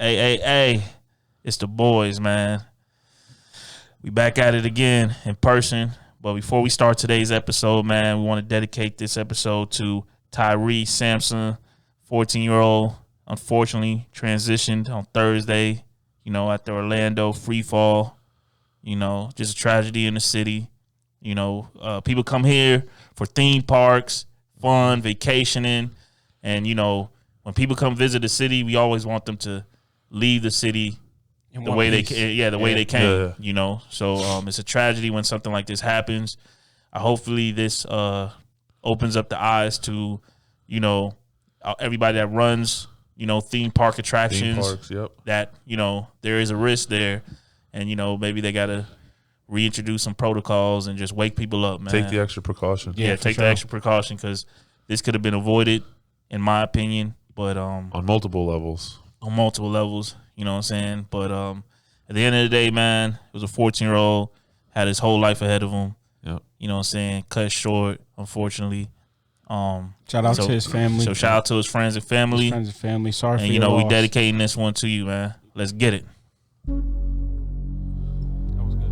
Hey. It's the boys, man. We back at it again in person. But before we start today's episode, man, we want to dedicate this episode to Tyree Sampson, 14-year-old, unfortunately transitioned on Thursday, at the Orlando free fall. Just a tragedy in the city. People come here for theme parks, fun, vacationing. And, when people come visit the city, we always want them to leave the city the way they came. So it's a tragedy when something like this happens. Hopefully this opens up the eyes to everybody that runs theme park attractions, that there is a risk there, and maybe they gotta reintroduce some protocols and just wake people up, man. Take the extra precaution. The extra precaution, because this could have been avoided, in my opinion. But on multiple levels. You know what I'm saying? But at the end of the day, man, it was a 14-year-old, had his whole life ahead of him. Yep. You know what I'm saying? Cut short, unfortunately. Shout out to his family. So shout out to his friends and family. Sorry for your your loss. We dedicating this one to you, man. Let's get it. That was good.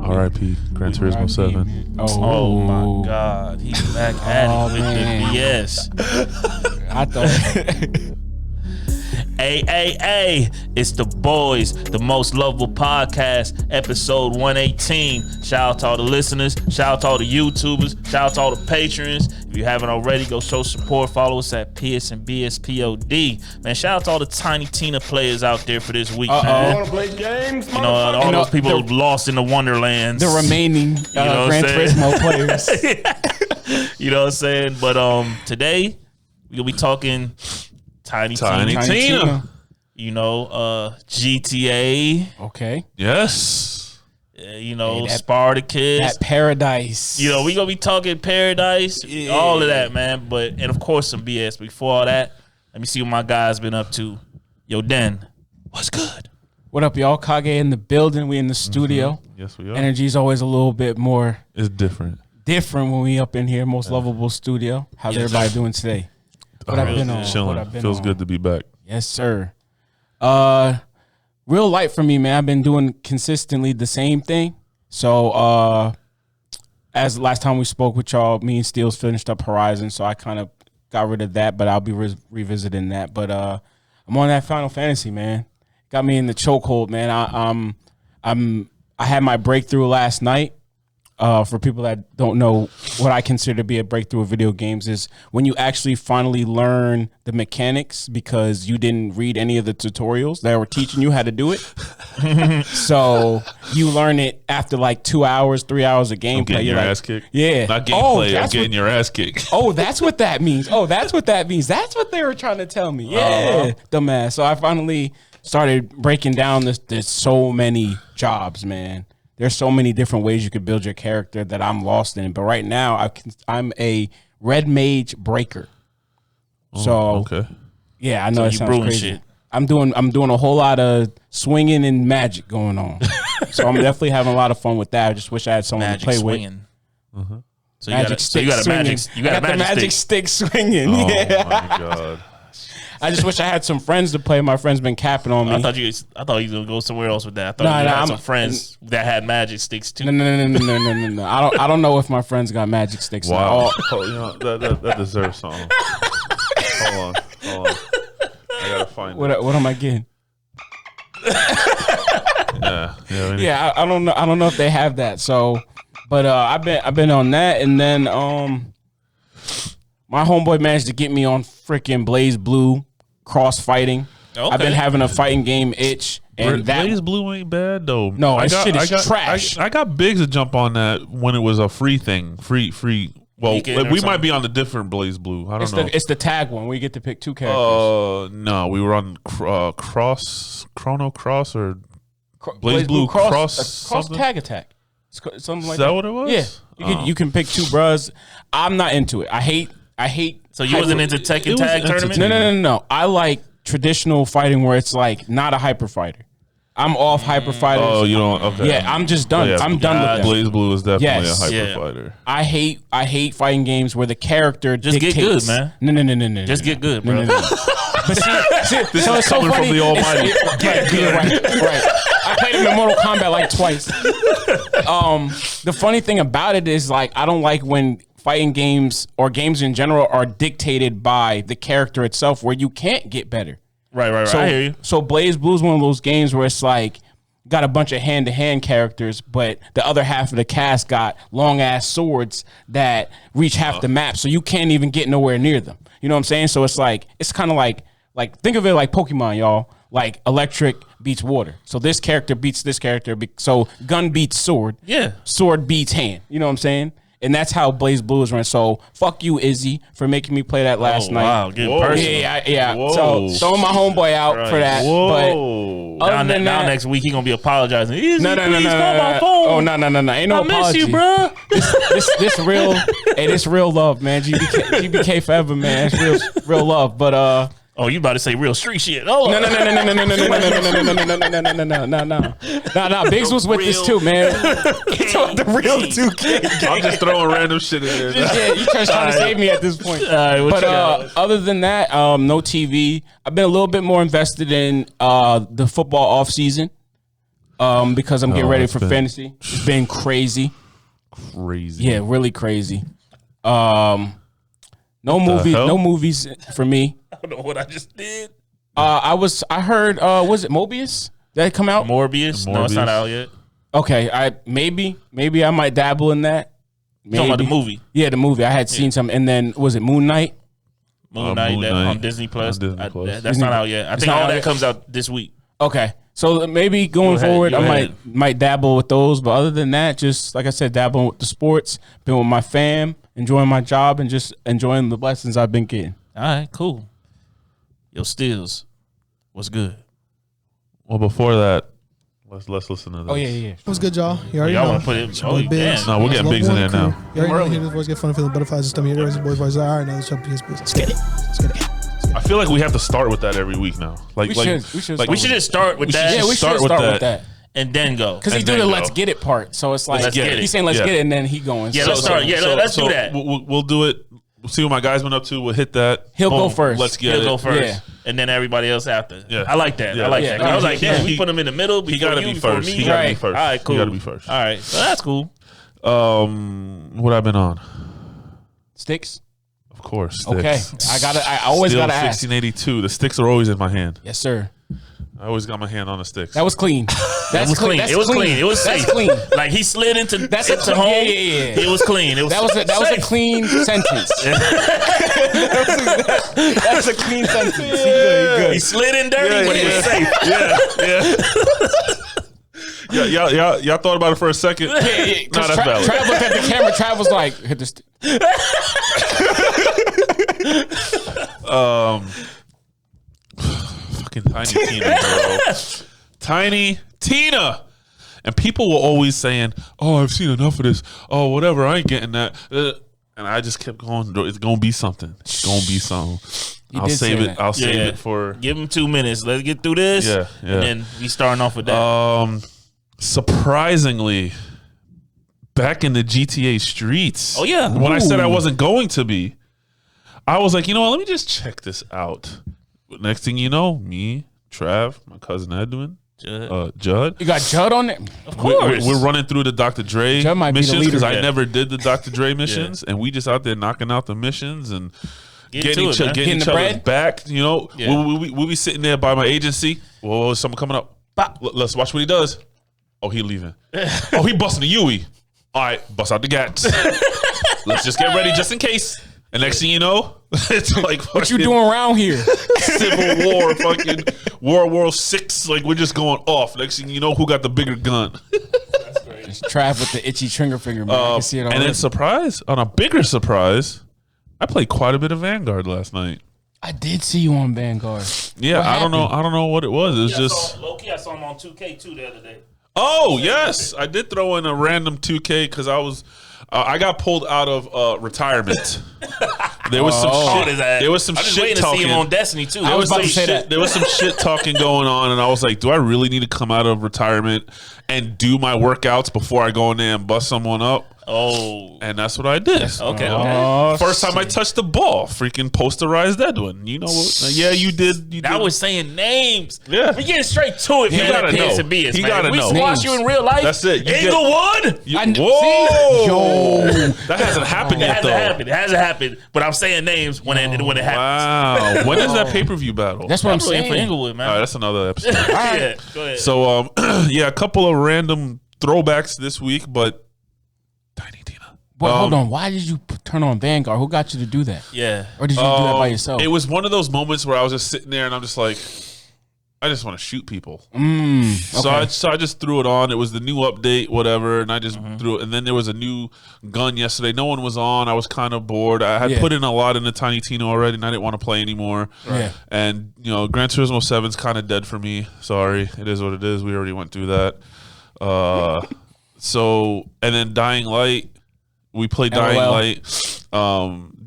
R.I.P. Gran Turismo 7. Oh my God. He's back at it with the BS. I thought... Hey, it's the boys, the most lovable podcast, episode 118. Shout out to all the listeners, shout out to all the YouTubers, shout out to all the patrons. If you haven't already, go show support. Follow us at psandbspod. Man, shout out to all the Tiny Tina players out there for this week, man. Want to play games? All those people lost in the Wonderlands. The remaining Gran Turismo players. You know what I'm saying? But today, we're going to be talking... Tiny Tina. GTA. Okay. Yes. Spartacus. That Paradise. We going to be talking Paradise. Yeah. All of that, man. And of course, some BS. Before all that, let me see what my guys been up to. Yo, Den, what's good? What up, y'all? Kage in the building. We in the studio. Mm-hmm. Yes, we are. Energy's always a little bit more... It's different when we up in here. Most lovable studio. How's everybody doing today? What I've been on. Chilling. Feels good to be back. Yes, sir. Real light for me, man. I've been doing consistently the same thing. So, as the last time we spoke with y'all, me and Steele's finished up Horizon, so I kind of got rid of that, but I'll be revisiting that. But I'm on that Final Fantasy, man. Got me in the chokehold, man. I had my breakthrough last night. For people that don't know, what I consider to be a breakthrough of video games is when you actually finally learn the mechanics because you didn't read any of the tutorials that were teaching you how to do it. So you learn it after like 2 hours, 3 hours of gameplay. Getting your ass kicked. Yeah. Not gameplay, I'm getting your ass kicked. Oh, that's what that means. That's what they were trying to tell me. Yeah, dumbass. So I finally started breaking down this. There's so many jobs, man. There's so many different ways you could build your character that I'm lost in. But right now, I'm a red mage breaker. Okay. Yeah, I know so it sounds crazy. Shit. I'm doing a whole lot of swinging and magic going on. So I'm definitely having a lot of fun with that. I just wish I had someone magic to play swinging. with. Uh-huh. So you got a magic stick swinging. Oh yeah. my God. I just wish I had some friends to play. My friends been capping on me. I thought you was gonna go somewhere else with that. I thought you had some friends that had magic sticks too. No. I don't know if my friends got magic sticks. Wow. That deserves something. Hold on. I gotta find what am I getting? Yeah. I don't know if they have that. So, but I've been on that, and then my homeboy managed to get me on freaking Blaze Blue cross fighting. Okay. I've been having a fighting game itch. And Blaze Blue ain't bad though. No, shit is trash. I got Biggs to jump on that when it was a free thing. Free. Well, we might be on the different Blaze Blue. I don't know. It's the tag one where you get to pick two characters. No, we were on Chrono Cross or Blaze Blue Cross Tag Attack. Something like that. Is that what it was? Yeah. You can pick two bros. I'm not into it. I hate. So you wasn't into Tekken Tag Tournament? No. I like traditional fighting where it's like not a hyper fighter. I'm off hyper fighters. Oh, you don't? Okay. Yeah, I'm just done. Yeah, I'm done with them. Blaze Blue is definitely Yes. a hyper fighter. I hate fighting games where the character Just dictates. get good, man. No. Just get good, bro. No. But see, This so is it's so coming funny. from the Almighty. Right. I played him in Mortal Kombat like twice. The funny thing about it is, like, I don't like when fighting games or games in general are dictated by the character itself, where you can't get better. Right. So, I hear you. So Blaze Blue is one of those games where it's like got a bunch of hand-to-hand characters, but the other half of the cast got long-ass swords that reach half the map, so you can't even get nowhere near them. You know what I'm saying? So it's like, it's kind of like think of it like Pokemon, y'all. Like electric beats water. So this character beats this character. So gun beats sword. Yeah. Sword beats hand. You know what I'm saying? And that's how Blaze Blue is run. So fuck you, Izzy, for making me play that last night. Wow, getting Whoa. personal. Yeah. Whoa. So throwing my homeboy out for that. Whoa. But other than Now that, next week he gonna be apologizing. Easy, no. please call my phone. Oh no. Ain't no I miss apology. you, bro. This real, this real love, man. GBK forever, man. It's real love. But Oh, you about to say real street shit? Oh, no. Biggs was with this too, man. The real 2K. I'm just throwing random shit in there. Yeah, you trying to save me at this point. All right, what But you got? other than that, no TV. I've been a little bit more invested in the football off season because I'm getting ready for fantasy. It's been crazy. Crazy. Yeah, really crazy. No movies for me. I don't know what I just did. I heard was it Mobius that come out? Morbius? No, it's not Morbius. out yet. Okay, maybe I might dabble in that. Maybe. Talking about the movie. Yeah, the movie. I had seen some, and then was it Moon Knight? Moon Knight, Moon that Knight on Disney Plus. on Disney Plus. That's not out yet. I think not all out that yet? comes out this week. Okay, so maybe going Go ahead, forward, go I ahead. might dabble with those. But other than that, just like I said, dabbling with the sports, been with my fam, enjoying my job, and just enjoying the blessings I've been getting. All right, cool. Yo, Stills, what's good? Well, before that, let's listen to this. Oh yeah. What's good, y'all? You already Y'all know. want to put it? Your boy Biggs. No, we're getting Biggs in there now. You already know. Hear this voice, get funny, feeling butterflies, and stomach. Hear this boy's voice. All right, now let's jump to his business. Let's get it. I feel like we have to start with that every week now. We should We should just start with that. Yeah, we should start with that. and then go. Because he And do then the go. let's get it part. So it's like Let's get it. he's saying let's Yeah. get it, and then he going. Yeah, let's start. Yeah, let's do that. We'll do it. We'll see what my guy's been up to. We'll hit that. He'll go Boom. first. Let's get He'll it. go first, Yeah. and then everybody else after. Yeah. I like that. Yeah. I like Yeah. that. I was like, damn, He- we put him in the middle. He Before got to you, be before first. me. He got to be Right. first. All right, cool. He got to be first. All right, so that's cool. What I've been on? Sticks. Of course. Okay, Sticks. I always Still gotta ask. 1682. The sticks are always in my hand. Yes, sir. I always got my hand on the sticks. That was clean. That was clean. That's It was clean. It was That's safe. clean. Like he slid into That's a into clean- home. yeah. It was clean. It was That was a safe. clean sentence. That's a clean sentence. He good. He slid in dirty, but it was safe. Y'all thought about it for a second? Yeah. No, that's valid. Trav looked at the camera. Trav was like, hit the stick. Fucking Tiny Tina, bro. Tiny Tina. And people were always saying, "Oh, I've seen enough of this. Oh, whatever. I ain't getting that." And I just kept going. It's gonna be something. It's gonna be something. I'll did save say it. that. I'll save Yeah. it for. Give him 2 minutes. Let's get through this. Yeah, yeah. And then we starting off with that. Surprisingly, back in the GTA streets. Oh, yeah. When I said I Ooh. wasn't going to be, I was like, you know what? Let me just check this out. Next thing you know, me, Trav, my cousin Edwin, Judd. You got Judd on it. Of We're course. running through the Dr. Dre Judd might be the missions leader. because I Yeah. never did the Dr. Dre missions, and we just out there knocking out the missions and getting each Getting other's the bread? back. You know, Yeah. we'll be sitting there by my agency. Whoa, someone coming up. Bop. Let's watch what he does. Oh, he leaving. Oh, he busting the Yui. All right, bust out the gats. Let's just get ready just in case. And next thing you know, it's like What you doing around here? Civil War, fucking World War VI. Like we're just going off. Next thing you know, who got the bigger gun? Trav with the itchy trigger finger, man. I can see it And already. then surprise, on a bigger surprise, I played quite a bit of Vanguard last night. I did see you on Vanguard. Yeah, What I don't know. happened? I don't know what it was. It was just. Low-key, I saw him on 2K too the other day. Oh yes, I did throw in a random 2K because I was. I got pulled out of retirement. There was some shit. There was some I'm just shit waiting talking. to see him on Destiny too. I was about to say that. There was some shit talking going on, and I was like, "Do I really need to come out of retirement and do my workouts before I go in there and bust someone up?" Oh, And that's what I did. okay. First time I touched the ball, freaking posterized Edwin. You know what? Yeah, you did. That was saying names. Yeah. We getting straight to it, man. gotta know. He You gotta we know. squash you in real life. That's it. You Inglewood. Whoa! Yo, That hasn't happened It yet, hasn't though. happened. It hasn't happened. But I'm saying names when it happens. Wow. When is that pay-per-view battle? that's what I'm I'm saying for saying. Inglewood, man. All right, that's another episode. Yeah, go ahead. So, yeah, a couple of random throwbacks this week, but Tiny Tina. But hold on, why did you turn on Vanguard? Who got you to do that? Yeah. Or did you do that by yourself? It was one of those moments where I was just sitting there and I'm just like, I just want to shoot people. So I just threw it on. It was the new update, whatever, and I just threw it. And then there was a new gun yesterday. No one was on. I was kind of bored. I had put in a lot into Tiny Tina already, and I didn't want to play anymore. Yeah. And, you know, Gran Turismo 7's kind of dead for me. Sorry. It is what it is. We already went through that. So, and then Dying Light. We played Dying Light.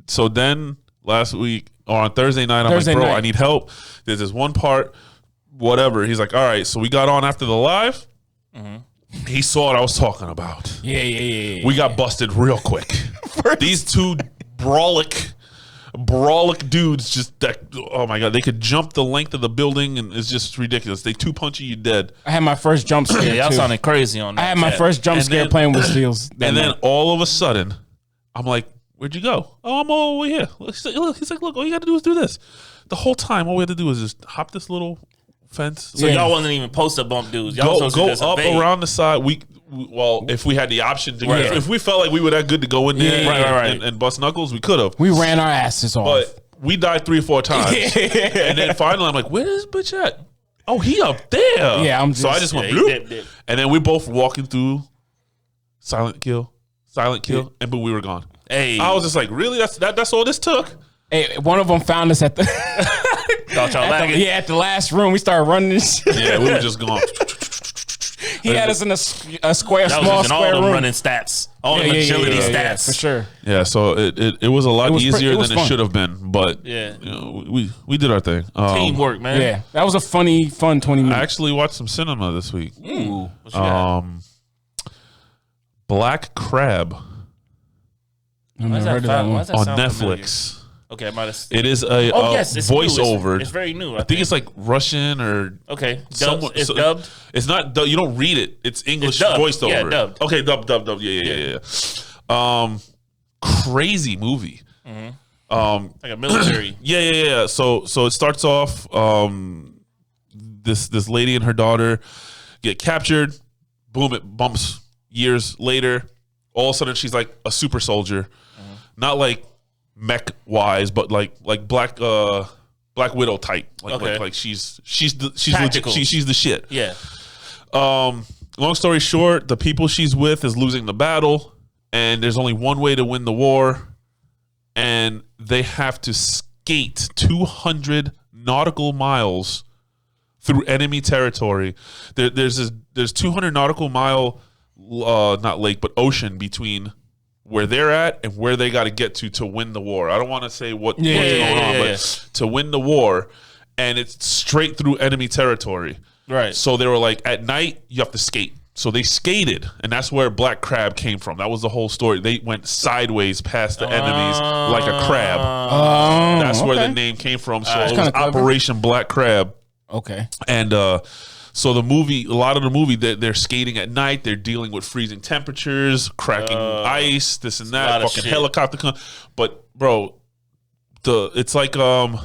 So then last week, or on Thursday night, I'm like, bro, I need help. There's this one part, whatever. He's like, all right. So we got on after the live. He saw what I was talking about. Yeah. We got busted real quick. These two brolic dudes just that, oh my god, they could jump the length of the building and it's just ridiculous. They two punch you dead. I had my first jump scare. Y'all too. sounding crazy on that. I had my first jump scare playing with Steels. And then all of a sudden, I'm like, where'd you go? Oh, I'm all over here. He's like, look, all you got to do is do this. The whole time, all we had to do is just hop this little fence. So y'all wasn't even post up bump dudes. Y'all Go up around the side. Well, if we had the option to, if we felt like we were that good to go in there and bust knuckles, we could have. We ran our asses off. But we died 3 or 4 times. And then finally, I'm like, where is this bitch at? Oh, he up there. Yeah, so I just went, bloop. And then we both walking through silent kill, and boom, we were gone. Hey, I was just like, really? That's all this took? Hey, one of them found us at the at the last room. We started running this shit. Yeah, we were just gone. He had us in a square, that small was square all them room. running stats, all the agility stats for sure. Yeah, so it was a lot easier than fun. it should have been, but Yeah. you know, we did our thing. teamwork, man. Yeah, that was a fun 20 I minutes. actually watched some cinema this week. Ooh, what you got? Black Crab I've never heard of that one. Why does that on sound Netflix. familiar? Okay, I might have. It is a Yes, it's voiceover. New. It's very new. I think it's like Russian or okay. someone. It's dubbed. It's not. You don't read it. It's English dubbed. voiced over. Yeah, dubbed. Okay, dubbed. Yeah. Crazy movie. Like a military. Yeah. So it starts off. This lady and her daughter get captured. Boom! It bumps years later. All of a sudden, she's like a super soldier. Not like mech wise, but like Black Widow type. Like she's Tactical. she's the shit. Yeah. Long story short, the people she's with is losing the battle, and there's only one way to win the war, and they have to skate 200 nautical miles through enemy territory. There's 200 nautical mile, not lake, but ocean between where they're at and where they got to get to win the war. I don't want to say what's going on, but to win the war, and it's straight through enemy territory. Right. So they were like, at night, you have to skate. So they skated, and that's where Black Crab came from. That was the whole story. They went sideways past the enemies like a crab. That's where the name came from. So it was Operation Black Crab. Okay. And so the movie, a lot of the movie, they're skating at night. They're dealing with freezing temperatures, cracking ice, this and that, fucking helicopter. But bro, it's like what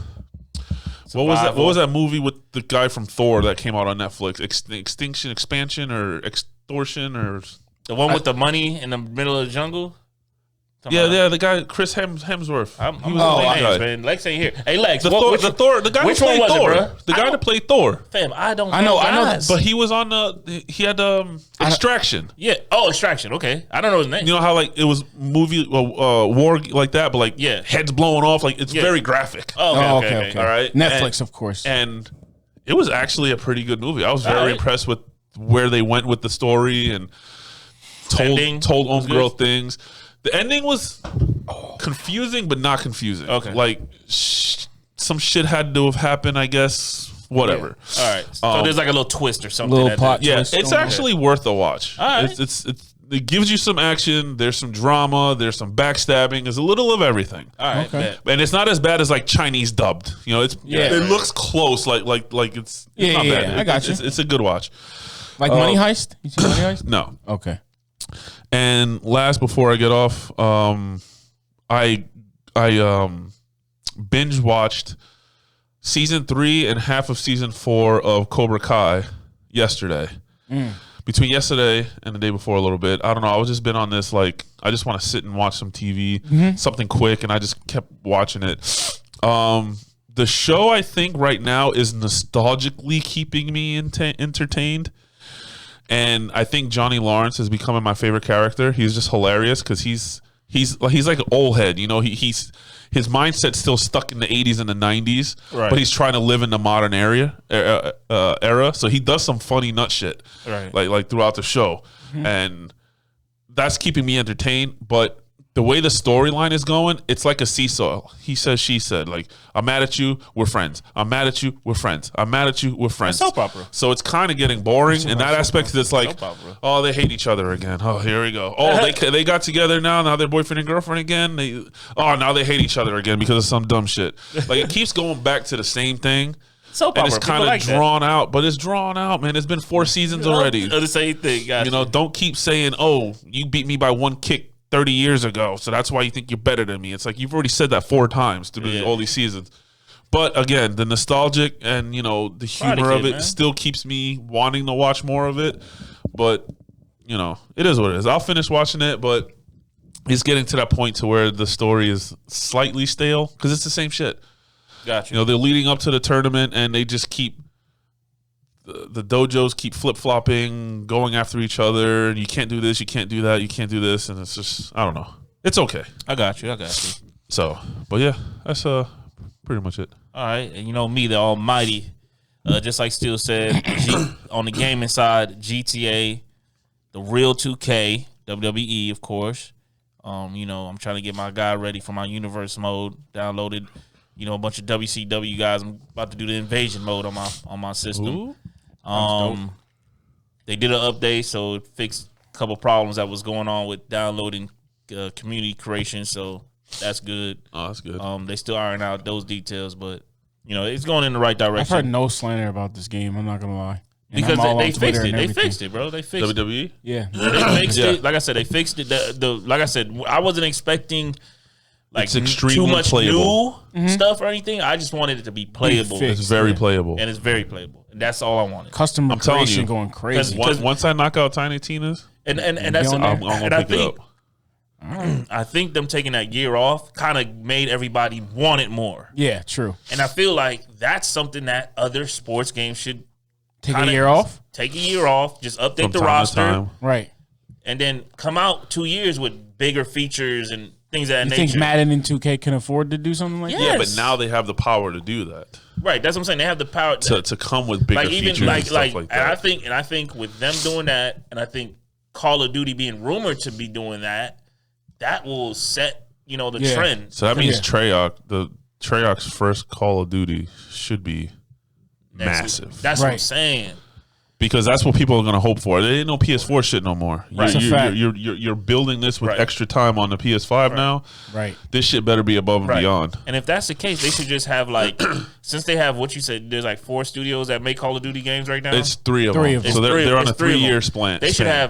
was that movie with the guy from Thor that came out on Netflix? Extinction, Expansion, or Extortion, or The one with the money in the middle of the jungle? Yeah, the guy Chris Hemsworth. He was names, man. Lexx ain't here. Hey, Lexx, the guy which who played one was Thor. it, bro? The guy that played Thor. Fam, I know that. But he was on he had Extraction. Yeah. Oh, Extraction. Okay. I don't know his name. You know how like it was movie war like that, but like heads blowing off, like it's very graphic. Oh, okay. All right. Netflix, of course. And it was actually a pretty good movie. I was very impressed with where they went with the story and told homegirl things. The ending was confusing, but not confusing. Okay. Like some shit had to have happened, I guess. Whatever. Yeah. All right. So there's like a little twist or something. Little plot Yeah, twist. it's actually worth a watch. All right. It gives you some action. There's some drama. There's some backstabbing. There's a little of everything. All right. Okay. Bet. And it's not as bad as like Chinese dubbed. You know, it looks close. Like it's not bad. I got you. It's a good watch. Like Money Heist? You see Money Heist? No. Okay. And last, before I get off, I binge watched season 3 and half of season 4 of Cobra Kai yesterday. Between yesterday and the day before a little bit, I don't know. I was just been on this like I just want to sit and watch some TV, something quick, and I just kept watching it. The show I think right now is nostalgically keeping me entertained. And I think Johnny Lawrence is becoming my favorite character. He's just hilarious because he's like an old head. You know, his mindset's still stuck in the 80s and the 90s, Right. but he's trying to live in the modern era. So he does some funny nut shit, Right. like throughout the show, and that's keeping me entertained. But the way the storyline is going, it's like a seesaw. He said, she said. Like, I'm mad at you, we're friends. I'm mad at you, we're friends. I'm mad at you, we're friends. soap opera. So it's kind of getting boring in that aspect. It's like, Soap opera. oh, they hate each other again. Oh, here we go. Oh, they got together now. Now they're boyfriend and girlfriend again. Now they hate each other again because of some dumb shit. Like it keeps going back to the same thing. Soap And opera. it's kind of like drawn out, but it's drawn out, man. It's been 4 seasons already. The same thing, guys. You know, don't keep saying, "Oh, you beat me by one kick 30 years ago, so that's why you think you're better than me." It's like you've already said that 4 times through all these seasons. But again, the nostalgic and the humor of it still keeps me wanting to watch more of it. But it is what it is. I'll finish watching it, but it's getting to that point to where the story is slightly stale because it's the same shit. Gotcha. They're leading up to the tournament and they just keep the dojos keep flip-flopping, going after each other, and you can't do this, you can't do that, you can't do this, and it's just, I don't know. It's okay. I got you. So, but yeah, that's pretty much it. All right. And me, the almighty, just like Steel said, on the gaming side, GTA, the real 2K, WWE, of course. I'm trying to get my guy ready for my universe mode. Downloaded, a bunch of WCW guys. I'm about to do the invasion mode on my system. Ooh. They did an update, so it fixed a couple problems that was going on with downloading community creation. So that's good. Oh, that's good. They still iron out those details, but it's going in the right direction. I've heard no slander about this game. I'm not gonna lie. And because I'm all they on Twitter fixed it. and They everything. fixed it, bro. They fixed it. WWE? Yeah. They fixed Yeah. it. Like I said, they fixed it. Like I said, I wasn't expecting It's too extremely much playable. new stuff or anything. I just wanted it to be playable, fixed. It's very playable. and it's very playable. And that's all I wanted. Custom I'm telling creation you. going crazy. Once I knock out Tiny Tina's, And that's on I'm there. going and to I pick it think up. I think them taking that year off kind of made everybody want it more. Yeah, true. And I feel like that's something that other sports games should Take kinda a year off. Take a year off, just update From the time to roster, time. Right. and then come out 2 years with bigger features and things of that You nature. think Madden and 2K can afford to do something like Yeah. that? Yeah, but Yes. now they have the power to do that. Right, that's what I'm saying. They have the power To come with bigger like even features like and stuff like that. and I think with them doing that, and I think Call of Duty being rumored to be doing that will set the Yeah. trend. So that means Yeah. Treyarch's first Call of Duty should be Next- massive. That's what I'm Right. saying. Because that's what people are going to hope for. They ain't no PS4 shit no more. Right. It's a fact. You're building this with Right. extra time on the PS5 now. Right. This shit better be above and Right. beyond. And if that's the case, they should just have since they have what you said, there's 4 studios that make Call of Duty games right now. It's three of Three them. of them. So It's they're on a it's three of 3-year them. span.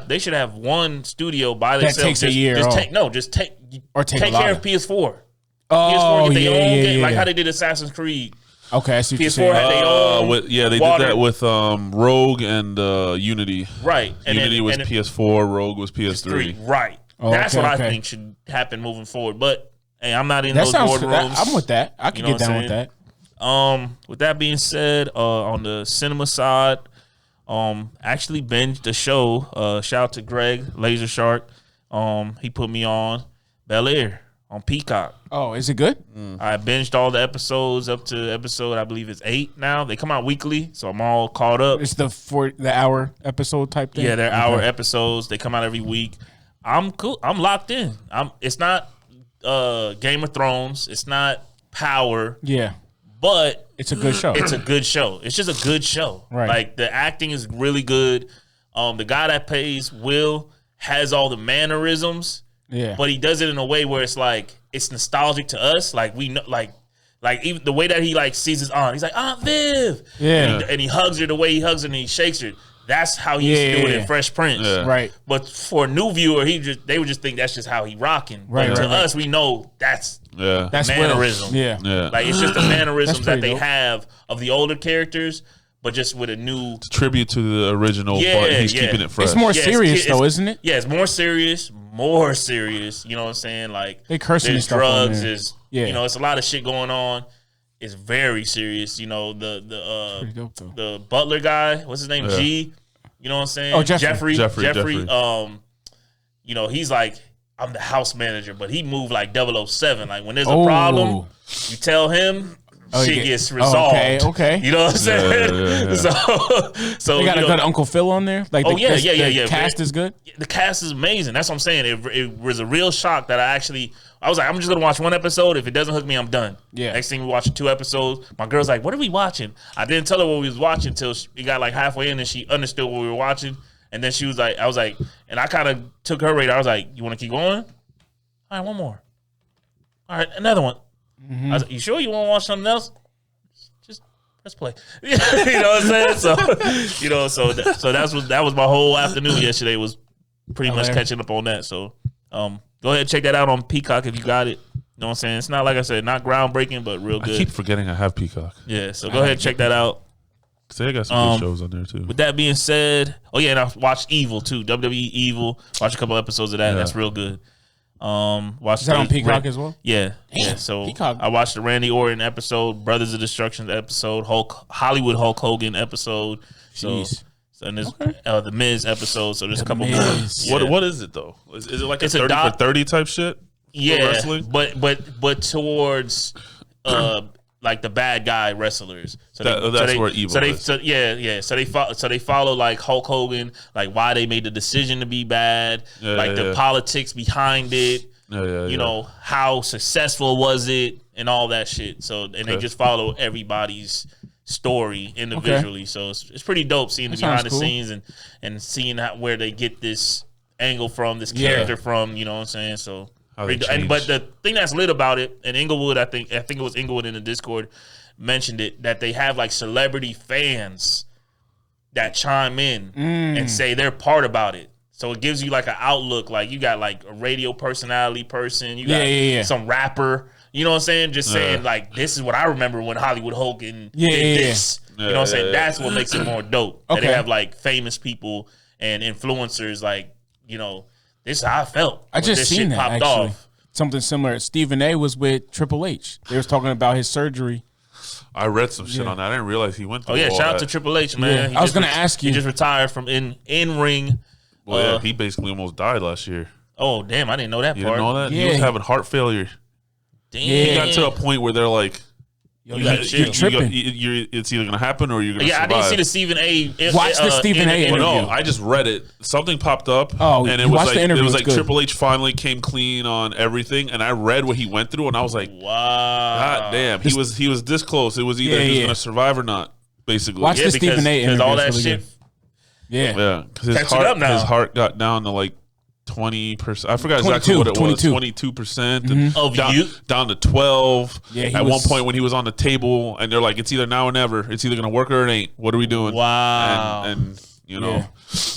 They should have one studio by themselves. takes a year Just off. take Or take a take lot care of- of PS4. Oh, PS4 get their yeah, own yeah, game, yeah. like how they did Assassin's Creed. Okay, I see what you're PS4 saying. had their own. They water- did that with Rogue and Unity. Right. And Unity then, was and then PS4, Rogue was PS3. Right. Oh, That's okay, what okay. I think should happen moving forward. But hey, I'm not in That those sounds. boardrooms. I'm with that. I could You know get what down I'm with saying? that. With that being said, on the cinema side, actually binged the show. Shout out to Greg Laser Shark. He put me on Bel Air on Peacock. Oh, is it good? I binged all the episodes up to episode, I believe it's 8 now. They come out weekly, so I'm all caught up. It's the hour episode type thing. Yeah, they're Okay. hour episodes. They come out every week. I'm cool. I'm locked in. It's not Game of Thrones. It's not Power. Yeah. But it's a good show. It's a good show. It's just a good show. Right. Like the acting is really good. The guy that plays Will has all the mannerisms. Yeah. But he does it in a way where it's like it's nostalgic to us. Like we know, like even the way that he like sees his aunt. He's like, Aunt Viv. Yeah. And he hugs her the way he hugs her and he shakes her. That's how he used to do it in Fresh Prince. Yeah. Right. But for a new viewer, they would just think that's just how he rocking. Right, But to right. us, we know that's That's mannerism. Will. Yeah. Yeah. Like it's just the mannerisms that they dope. have of the older characters, but just with a new Tribute to the original, but he's keeping it fresh. It's more Yeah, serious though, isn't it? Yeah, it's more serious. More serious. You know what I'm saying? Like They cursing and there's stuff on drugs. there. There's Yeah. you know, it's a lot of shit going on. It's very serious. You know Pretty dope, though. the butler guy. What's his name? Yeah. G. You know what I'm saying? Oh, Jeffrey. Jeffrey. You know, he's like, I'm the house manager, but he moved like 007. Like when there's a problem, you tell him, shit gets resolved. Okay. You know what I'm saying? Yeah. So They got you a know, good Uncle Phil on there. Like, Oh, the, yeah, the- yeah, the yeah. cast is good. the cast is amazing. That's what I'm saying. It was a real shock that I was like, I'm just gonna watch one episode. If it doesn't hook me, I'm done. Yeah. Next thing we watching 2 episodes. My girl's like, what are we watching? I didn't tell her what we was watching until we got like halfway in and she understood what we were watching. And then she was like, I was like, and I kind of took her radar. I was like, you want to keep going? All right, one more. All right, another one. I was like, you sure you want to watch something else? Just let's play. You know what I'm saying? So, you know, so that was my whole afternoon yesterday was pretty much catching up on that. So, go ahead and check that out on Peacock if you got it. You know what I'm saying? It's not, like I said, not groundbreaking, but real I good. keep forgetting I have Peacock. Yeah, so go ahead and check that out. Cause they got some good shows on there too. With that being said, oh yeah, and I watched Evil too, WWE Evil. Watch a couple episodes of that. Yeah. That's real good. Watch Is that on Peacock as well? Yeah, yeah. So Peacock. I watched the Randy Orton episode, Brothers of Destruction episode, Hollywood Hulk Hogan episode. Jeez. So and there's the Miz episode. So there's a couple more. Miz. Yeah. What is it though? Is it like It's a a 30 doc- for 30 type shit? Yeah, wrestling? but towards like the bad guy wrestlers. So That's where Evil is. So they follow like Hulk Hogan, like why they made the decision to be bad, the politics behind it. You know, how successful was it and all that shit. So and they just follow everybody's story individually. So it's pretty dope seeing the behind the scenes and seeing where they get this angle from, this character from. You know what I'm saying? So. But the thing that's lit about it, and Inglewood, I think it was Inglewood in the Discord mentioned it, that they have like celebrity fans that chime in and say they're part about it. So it gives you like an outlook. Like you got like a radio personality person, you got some rapper. You know what I'm saying? Just saying like this is what I remember when Hollywood Hogan did this. You know what I'm saying? That's what makes it more dope. That they have like famous people and influencers like, you know, this is how I felt. I just this seen shit that popped actually. off. Something similar. Stephen A. was with Triple H. They was talking about his surgery. I read some shit on that. I didn't realize he went through. Oh yeah, all shout out that. to Triple H, man. Yeah. I was gonna ask you. He just retired from in ring. Well, yeah, he basically almost died last year. Oh damn, I didn't know that You part. didn't know that? Yeah. He was having heart failure. Damn. He got to a point where they're like, You gotta chill. it's either gonna happen or you're gonna Yeah, survive. I didn't see the Stephen A. Watch the Stephen A. interview. Well, no, I just read it. Something popped up. Oh, and you it was watched like the interview, it was it's like good. Triple H finally came clean on everything, and I read what he went through, and I was like, Wow. God damn, he was this close. It was either he was gonna survive or not. Basically, Watch the Stephen A. interview. all that It's really shit. good. Yeah. yeah, because Catch it up now. his heart got down to like 20%. I forgot exactly 22, what it was. 22. 22%. Of down, you? down to 12. Yeah, he At was- one point when he was on the table, and they're like, "It's either now or never. It's either gonna work or it ain't. What are we doing?" Wow. And you know, Yeah.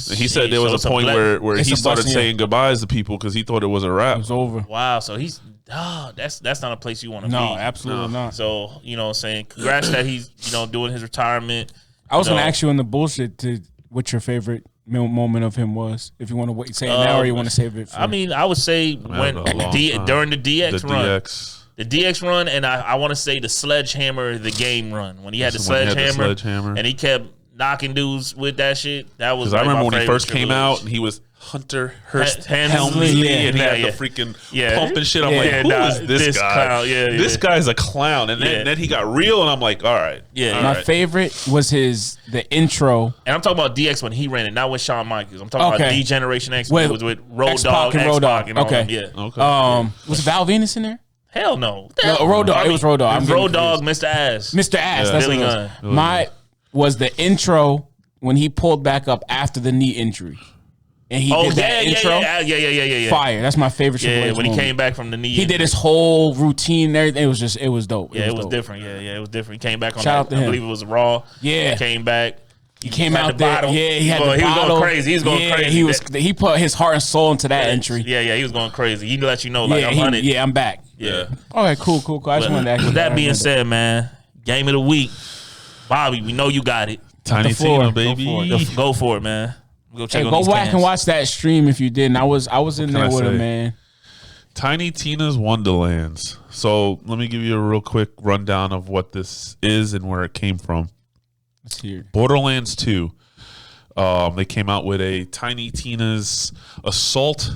and he said there was So a point where it's he a started blessing, yeah. saying goodbyes to people because he thought it was a wrap. It was over. Wow. So he's that's not a place you want to No, be. absolutely not. So, you know what I'm saying? Congrats that he's, you know, doing his retirement. I was You going to know, ask you in the bullshit what your favorite moment of him was. If you want to say it now or you want to save it for... I mean, I would say when a long time. during the DX The run. DX. The DX run, and I want to say the Sledgehammer, the game run. When he had the So when he had the sledgehammer, sledgehammer. and he kept knocking dudes with that shit. That was Because I like remember my when he favorite first came Triple H. out and he was Hunter Hearst Helmsley, Helmsley, yeah, and he had yeah. the freaking Yeah. pump and shit. I'm Yeah, like, who nah, is this guy? clown. Yeah, This yeah. guy's a clown. And Yeah. then he got real, and I'm like, all right. Yeah. all My right. favorite was the intro. And I'm talking about DX when he ran it, not with Shawn Michaels. I'm talking about Okay. D Generation X. With It was with Road X-Pac Dogg, and Road X-Pac, Dogg. and all Okay. them. Yeah. Okay. Was Val Venus in there? Hell no. No, Road Dogg. It was Road Dogg. I'm Road getting Dogg, Mr. Ass. Mr. Ass. That's Billy what it Gunn. was. My was the intro when he pulled back up after the knee injury, and he did that intro. Yeah. Fire. That's my favorite. Triple Yeah, H when he moment. came back from the knee. He did his whole routine and everything. It was dope. Yeah, it was dope. different. Yeah, it was different. He came back on Shout out that. to I him. believe it was Raw. Yeah. Came back. He came had out the there. bottle. Yeah, he had He the was bottle. going crazy. He was going crazy. He put his heart and soul into that entry. Yeah, he was going crazy. He let you know, like, Yeah, I'm hunted. I'm back. Yeah. All right, cool. I just wanted to ask you With that being said, man, game of the week. Bobby, we know you got it. Tiny the floor. Tina, baby. Go for it, man. Go check Hey, on go these back cans. and watch that stream if you didn't. I was in there I with say? him, man. Tiny Tina's Wonderlands. So let me give you a real quick rundown of what this is and where it came from. Let's hear it. Borderlands 2. They came out with a Tiny Tina's assault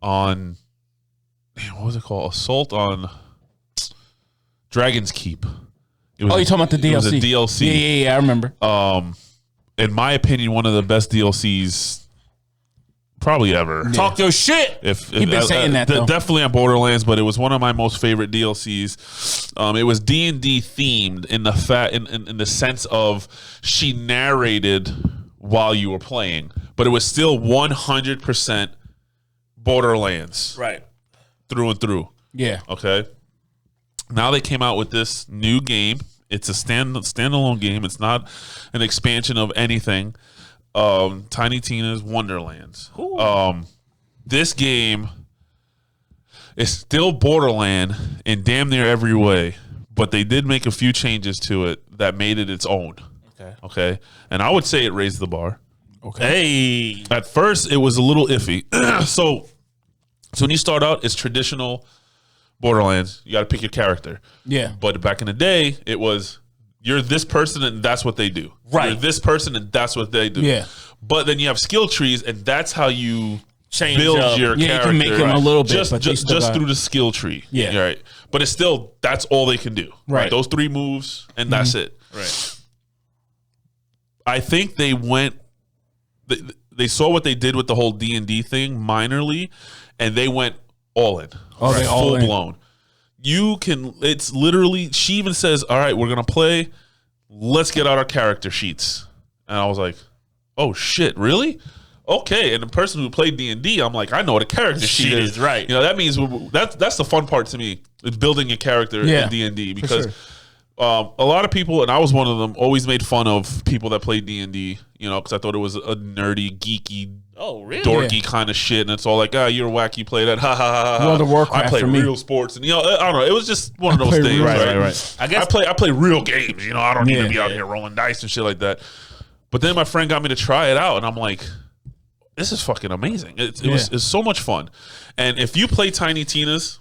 on, what was it called? Assault on Dragon's Keep. It was Oh, you're talking about the DLC? It was a DLC. Yeah, I remember. In my opinion, one of the best DLCs probably ever. Talk your shit. He been saying that, though. Definitely on Borderlands, but it was one of my most favorite DLCs. It was D&D themed in the sense of she narrated while you were playing, but it was still 100% Borderlands Right. through and through. Yeah. Okay. Now they came out with this new game. It's a standalone game. It's not an expansion of anything. Tiny Tina's Wonderlands. This game is still Borderland in damn near every way, but they did make a few changes to it that made it its own. Okay. And I would say it raised the bar. Hey. At first, it was a little iffy. So when you start out, it's traditional Borderlands. You got to pick your character. Yeah. But back in the day, it was you're this person and that's what they do. Right. You're this person and that's what they do. Yeah. But then you have skill trees and that's how you Change build up. your Yeah, you character. can make them a little bit, just but they still got- through the skill tree. Yeah. Right. But it's still that's all they can do. Right. Those 3 moves and that's it. Right. I think they went. They saw what they did with the whole D&D thing minorly, and they went all in. Oh, they all full in. blown. You can. It's literally. She even says, "All right, we're gonna play. Let's get out our character sheets." And I was like, "Oh shit, really?" Okay. And the person who played D&D, I'm like, I know what a character sheet is. Right. You know, that means that's the fun part to me. Is building a character in D&D because. sure. A lot of people, and I was one of them, always made fun of people that played D&D, you know, because I thought it was a nerdy, geeky, Oh, really? dorky kind of shit. And it's all like, you're whack, you play that, ha, ha, ha, ha. World of Warcraft I play for me. real sports. And, you know, I don't know. It was just one of those play things, real- right? right. I guess I play real games, you know. I don't need to Yeah. be out here rolling dice and shit like that. But then my friend got me to try it out, and I'm like, this is fucking amazing. It's so much fun. And if you play Tiny Tina's,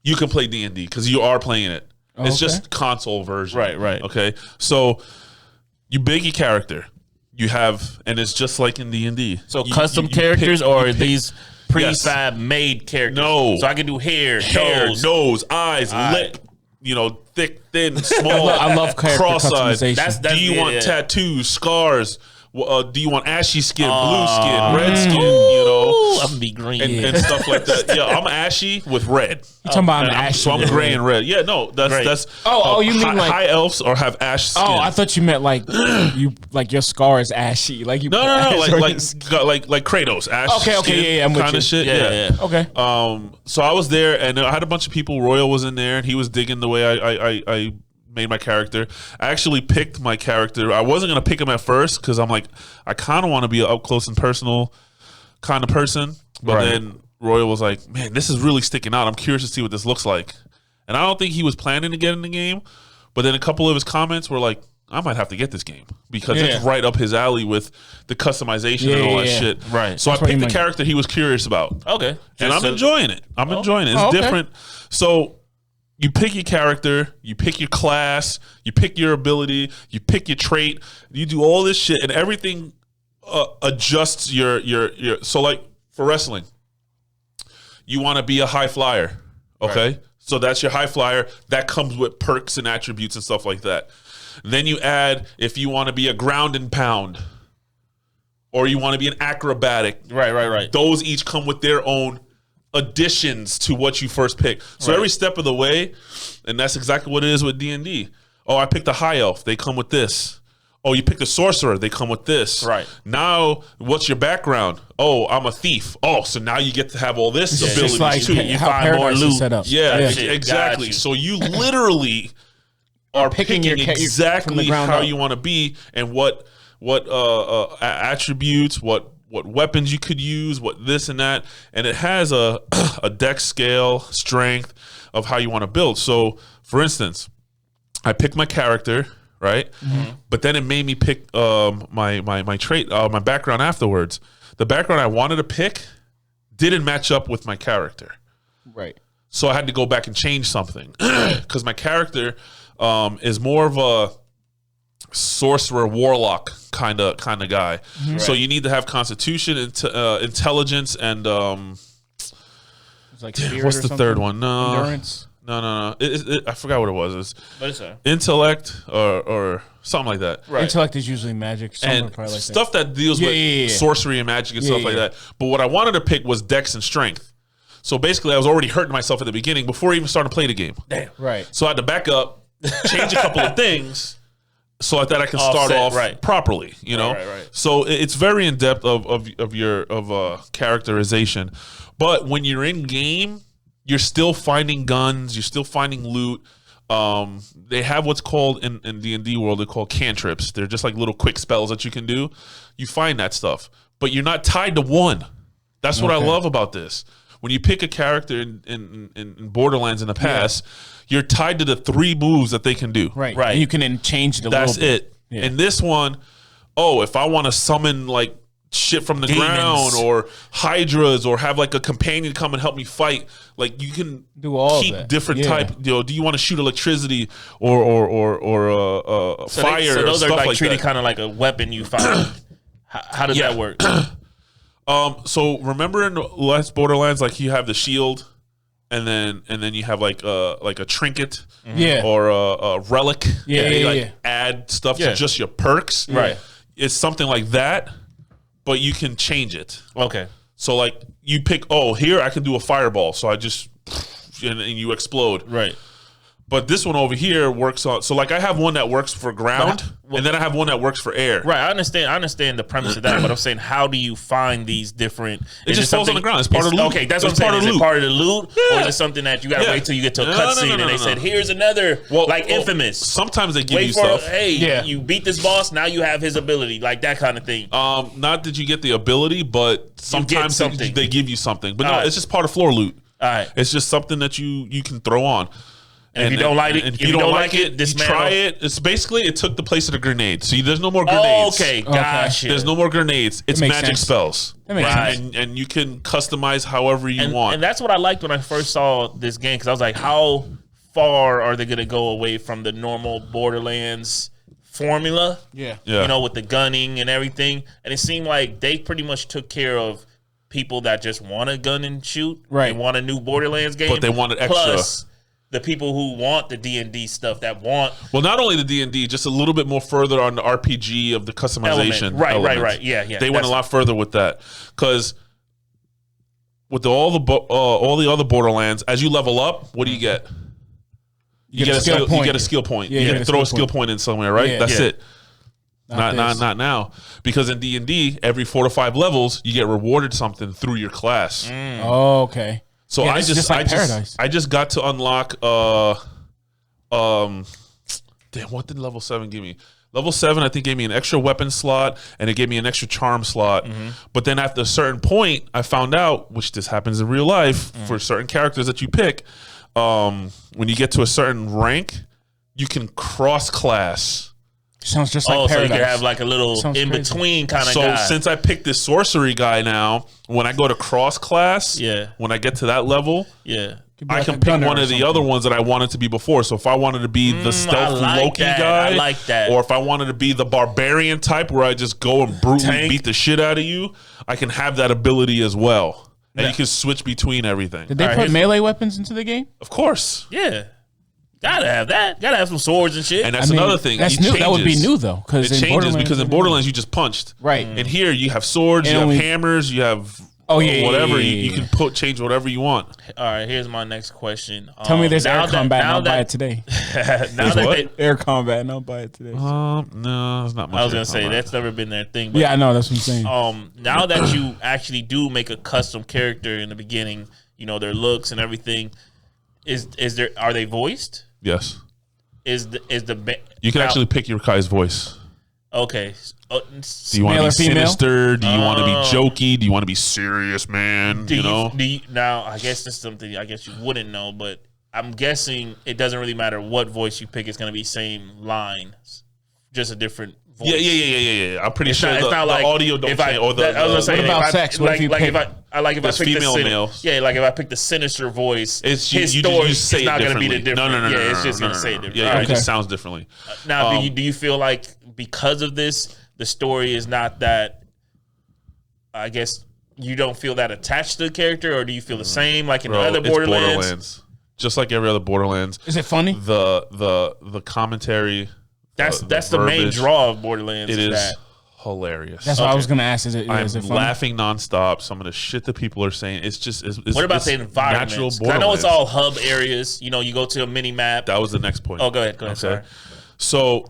you can play D&D because you are playing it. It's Okay. just console version. Right. Okay. So you big your character. You have, and it's just like in D&D. So You- custom you characters pick- or you pick- these prefab made characters? No. So I can do hair, hair, nose. eyes, Eye. lip, you know, thick, thin, small. I love character cross-eyed. customization. That's Do you want yeah. tattoos, scars? Do you want ashy skin, blue skin, red Mm. skin, you know, Ooh, I'm gonna be green. and stuff like that? Yeah, I'm ashy with red. You talking about And an ash? so I'm gray and red. Yeah, no, that's Right. that's. Oh, you mean high, like- high elves or have ash skin? Oh, I thought you meant like you like your scar is ashy. Like you. no, ash on your like Kratos, ash. Okay, yeah, I'm with kind you. of shit. Yeah. Okay. So I was there, and I had a bunch of people. Royal was in there, and he was digging the way I made my character. I actually picked my character. I wasn't gonna pick him at first because I'm like, I kind of want to be an up close and personal kind of person. But Right. then Royal was like, man, this is really sticking out. I'm curious to see what this looks like. And I don't think he was planning to get in the game. But then a couple of his comments were like, I might have to get this game because it's right up his alley with the customization and all that Yeah. shit. Right. So That's I what he picked the meant. character he was curious about. Okay. And I'm So- enjoying it. I'm enjoying it. It's Oh, okay. different. So you pick your character, you pick your class, you pick your ability, you pick your trait, you do all this shit, and everything adjust your. So like for wrestling, you want to be a high flyer, okay? Right. So that's your high flyer. That comes with perks and attributes and stuff like that. Then you add if you want to be a ground and pound, or you want to be an acrobatic. Right. Those each come with their own additions to what you first pick. So every step of the way, and that's exactly what it is with D&D. Oh, I picked a high elf. They come with this. Oh, you picked a sorcerer. They come with this. Right. Now, what's your background? Oh, I'm a thief. Oh, so now you get to have all this ability like too. You find more loot. Set up. Yeah, exactly. So you literally are picking exactly how you want to be and what attributes, what weapons you could use, what this and that, and it has a dex scale, strength of how you want to build. So, for instance, I picked my character, right? Mm-hmm. But then it made me pick my trait, my background afterwards. The background I wanted to pick didn't match up with my character, right? So I had to go back and change something because my character is more of a sorcerer warlock kind of guy. Mm-hmm. So you need to have constitution, intelligence, and like what's the third one? No, endurance. No. I forgot what it was. What is that? Intellect or something like that. Right. Intellect is usually magic. And like stuff that deals with sorcery and magic and stuff like that. But what I wanted to pick was dex and strength. So basically, I was already hurting myself at the beginning before I even started to play the game. Damn. Right. So I had to back up, change a couple of things, so that I can start off properly. You know. Right. So it's very in depth of your characterization, but when you're in game, you're still finding guns. You're still finding loot. They have what's called in D&D world, they're called cantrips. They're just like little quick spells that you can do. You find that stuff, but you're not tied to one. That's what I love about this. When you pick a character in Borderlands in the past, you're tied to the 3 moves that they can do. Right. And you can then change the. That's it. Yeah. In this one, if I want to summon like shit from the ground or hydras or have like a companion come and help me fight, like you can do all keep different type. Do you want to shoot electricity or fire? So those or are stuff like treated kind of like a weapon you find. How does that work? So remember in last Borderlands, like you have the shield, and then you have like a trinket, or a relic. Add stuff to just your perks. Right. It's something like that, but you can change it. Okay. So like you pick, here I can do a fireball, so I just and you explode. Right. But this one over here works on. So like I have one that works for ground, and then I have one that works for air. Right. I understand the premise of that, but I'm saying, how do you find these different? It just falls on the ground. It's part of the loot. Okay, that's what I'm saying. Is it part of the loot, or is it something that you gotta wait till you get to a cutscene and they said, here's another Infamous? Sometimes they give you stuff. Hey, you beat this boss, now you have his ability, like that kind of thing. Not that you get the ability, but sometimes they give you something. But no, it's just part of floor loot. All right. It's just something that you can throw on. And if you don't like it, if you don't like it, try it. It's basically it took the place of the grenade. So there's no more grenades. Okay, gotcha. There's no more grenades. It's magic spells. That makes sense. And you can customize however you want. And that's what I liked when I first saw this game, because I was like, how far are they going to go away from the normal Borderlands formula? Yeah. You know, with the gunning and everything. And it seemed like they pretty much took care of people that just want to gun and shoot. Right. They want a new Borderlands game. But they wanted extra. Plus, the people who want the D&D stuff that want... Well, not only the D&D, just a little bit more further on the RPG of the customization element. Right. Yeah. They went a lot further with that. Because with all the other Borderlands, as you level up, what do you get? You get a skill point. Yeah, you can throw a skill point in somewhere, right? Yeah. That's it. Not now. Because in D&D, every 4 to 5 levels, you get rewarded something through your class. Oh, okay. So I just got to unlock damn, what did level 7 give me? Level 7 I think gave me an extra weapon slot and it gave me an extra charm slot. Mm-hmm. But then after a certain point I found out, which this happens in real life for certain characters that you pick, when you get to a certain rank, you can cross class. Sounds just like so Paradise. you can have like a little Sounds in crazy. between kind of So guy. since I picked this sorcery guy now, when I go to cross class, Yeah. when I get to that level, yeah. Could be I like can a pick gunner one or of the something. other ones that I wanted to be before. So if I wanted to be the stealth like Loki that. guy, I like that. or if I wanted to be the barbarian type where I just go and brutally Tank. beat the shit out of you, I can have that ability as well. And Yeah. you can switch between everything. Did they All right, put here's- melee weapons into the game? Of course. Yeah. Gotta have that. Gotta have some swords and shit. And that's another thing. That's It new. That would be changes. new though, It changes because in Borderlands you just punched. Right. And here you have swords, And you have only- hammers, you have whatever. You can change whatever you want. All right, here's my next question. Tell me there's now air combat and now I'll buy it today. now that what? they, Air combat and I'll buy it today. No, it's not much. I was gonna say that's never been their thing. But Yeah, I know. That's what I'm saying. now that you actually do make a custom character in the beginning, you know their looks and everything. Are they voiced? Yes. You can now- actually pick your Kai's voice. Okay. Do you want to Male be or female? sinister? Do you want to be jokey? Do you want to be serious, man? Do you know? now, I guess this is something I guess you wouldn't know, but I'm guessing it doesn't really matter what voice you pick. It's going to be same lines, just a different voice. Yeah. I'm pretty sure It's the not like audio don't if I, change. Or the, I was gonna say What about if I, sex? What if you like pick- if I There's pick female the and males. Yeah, like if I pick the sinister voice, it's his you story just say is it not going to be differently. the different. No. Yeah, it's just going to say it different. Yeah, All it right. just sounds differently. Now, do you feel like because of this, the story is not that? I guess you don't feel that attached to the character, or do you feel the same like in Bro, the other it's Borderlands? Just like every other Borderlands. Is it funny? The commentary. That's the main verbiage, draw of Borderlands. It is that. hilarious. That's what I was gonna ask. Is it I'm funny? laughing nonstop. Some of the shit that people are saying. It's just. It's, What about it's the environment? Natural 'Cause I know it's Borderlands. all hub areas. You know, you go to a mini map. That was the next point. Oh, go ahead. Sorry. So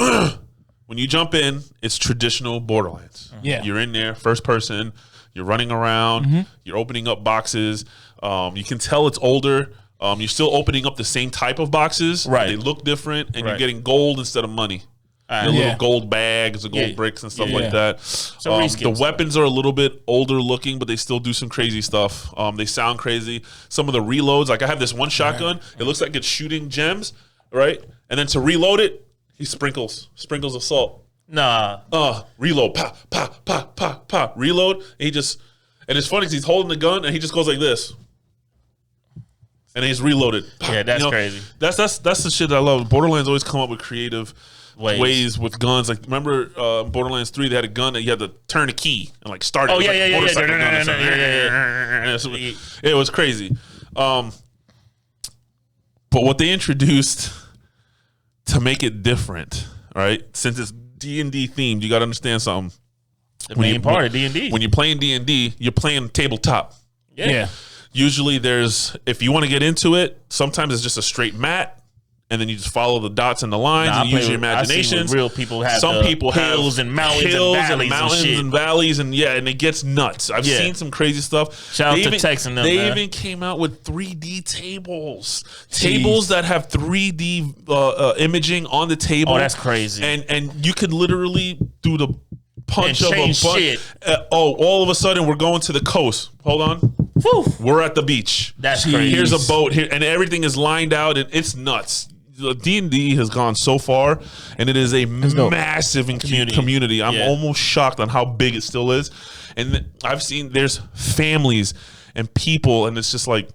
when you jump in, it's traditional Borderlands. Yeah. You're in there, first person. You're running around. You're opening up boxes. You can tell it's older. You're still opening up the same type of boxes. Right. They look different, and you're Right. getting gold instead of money. Your Yeah. little gold bags, the gold Yeah. bricks, and stuff Yeah. like that. The reskins. weapons are a little bit older looking, but they still do some crazy stuff. They sound crazy. Some of the reloads, like I have this one shotgun. It looks like it's shooting gems, right? And then to reload it, he sprinkles of salt. Nah. Reload, pop, pop, pop, pop, pop, reload. And and it's funny because he's holding the gun and he just goes like this. And he's reloaded. Pop, Yeah, that's crazy. That's the shit that I love. Borderlands always come up with creative ways with guns. Like remember Borderlands 3, they had a gun that you had to turn a key and like start it. Oh, It was yeah, like a yeah. motorcycle gun or something. Yeah. It was crazy. But what they introduced to make it different, right? Since it's D&D themed, you got to understand something. The main part of D&D. When you're playing D&D, you're playing tabletop. Yeah. Usually if you want to get into it, sometimes it's just a straight mat, and then you just follow the dots and the lines and use your imagination. Real people have Some people hills have and mountains hills and valleys and shit. and valleys, and it gets nuts. I've Yeah. seen some crazy stuff. Shout out to Tex and them, They man. even came out with 3D tables that have 3D imaging on the table. Oh, that's crazy. And you could literally do the punch And of a change button. shit. All of a sudden we're going to the coast. Hold on. Whew. We're at the beach. That's crazy. Here's a boat here, and everything is lined out, and it's nuts. D&D has gone so far, and it is a massive community. I'm almost shocked on how big it still is. And I've seen there's families and people, and it's just like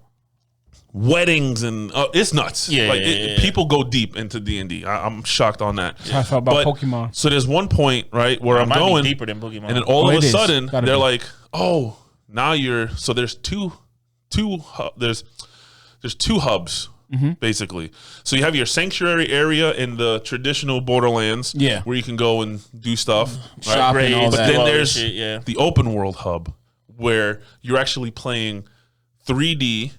weddings, and it's nuts. People go deep into D&D. I'm shocked on that. I felt about Pokemon. So there's one point, right, where I'm Might be going, deeper than Pokemon. and then all of it a is. sudden Gotta they're be. like, oh, now so there's there's two hubs basically. So you have your sanctuary area in the traditional Borderlands, where you can go and do stuff, Shop and all but that. then there's shit, the open world hub where you're actually playing 3D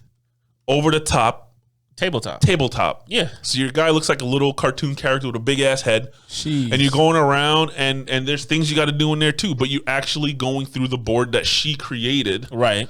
over the top tabletop. Yeah. So your guy looks like a little cartoon character with a big ass head. Jeez. And you're going around, and there's things you got to do in there too. But you're actually going through the board that she created. Right.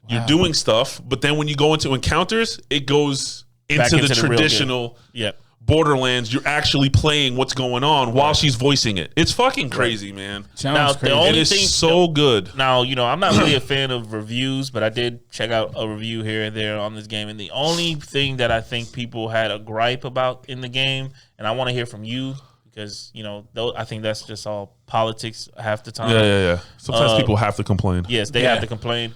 You're doing stuff, but then when you go into encounters, it goes Back into the the real traditional Yep. Borderlands. You're actually playing what's going on while she's voicing it. It's fucking crazy, man. Sounds Now, crazy. the only It is thing so good. Now, I'm not really a fan of reviews, but I did check out a review here and there on this game. And the only thing that I think people had a gripe about in the game, and I want to hear from you, because I think that's just all politics half the time. Yeah. Sometimes people have to complain. Yes, they have to complain.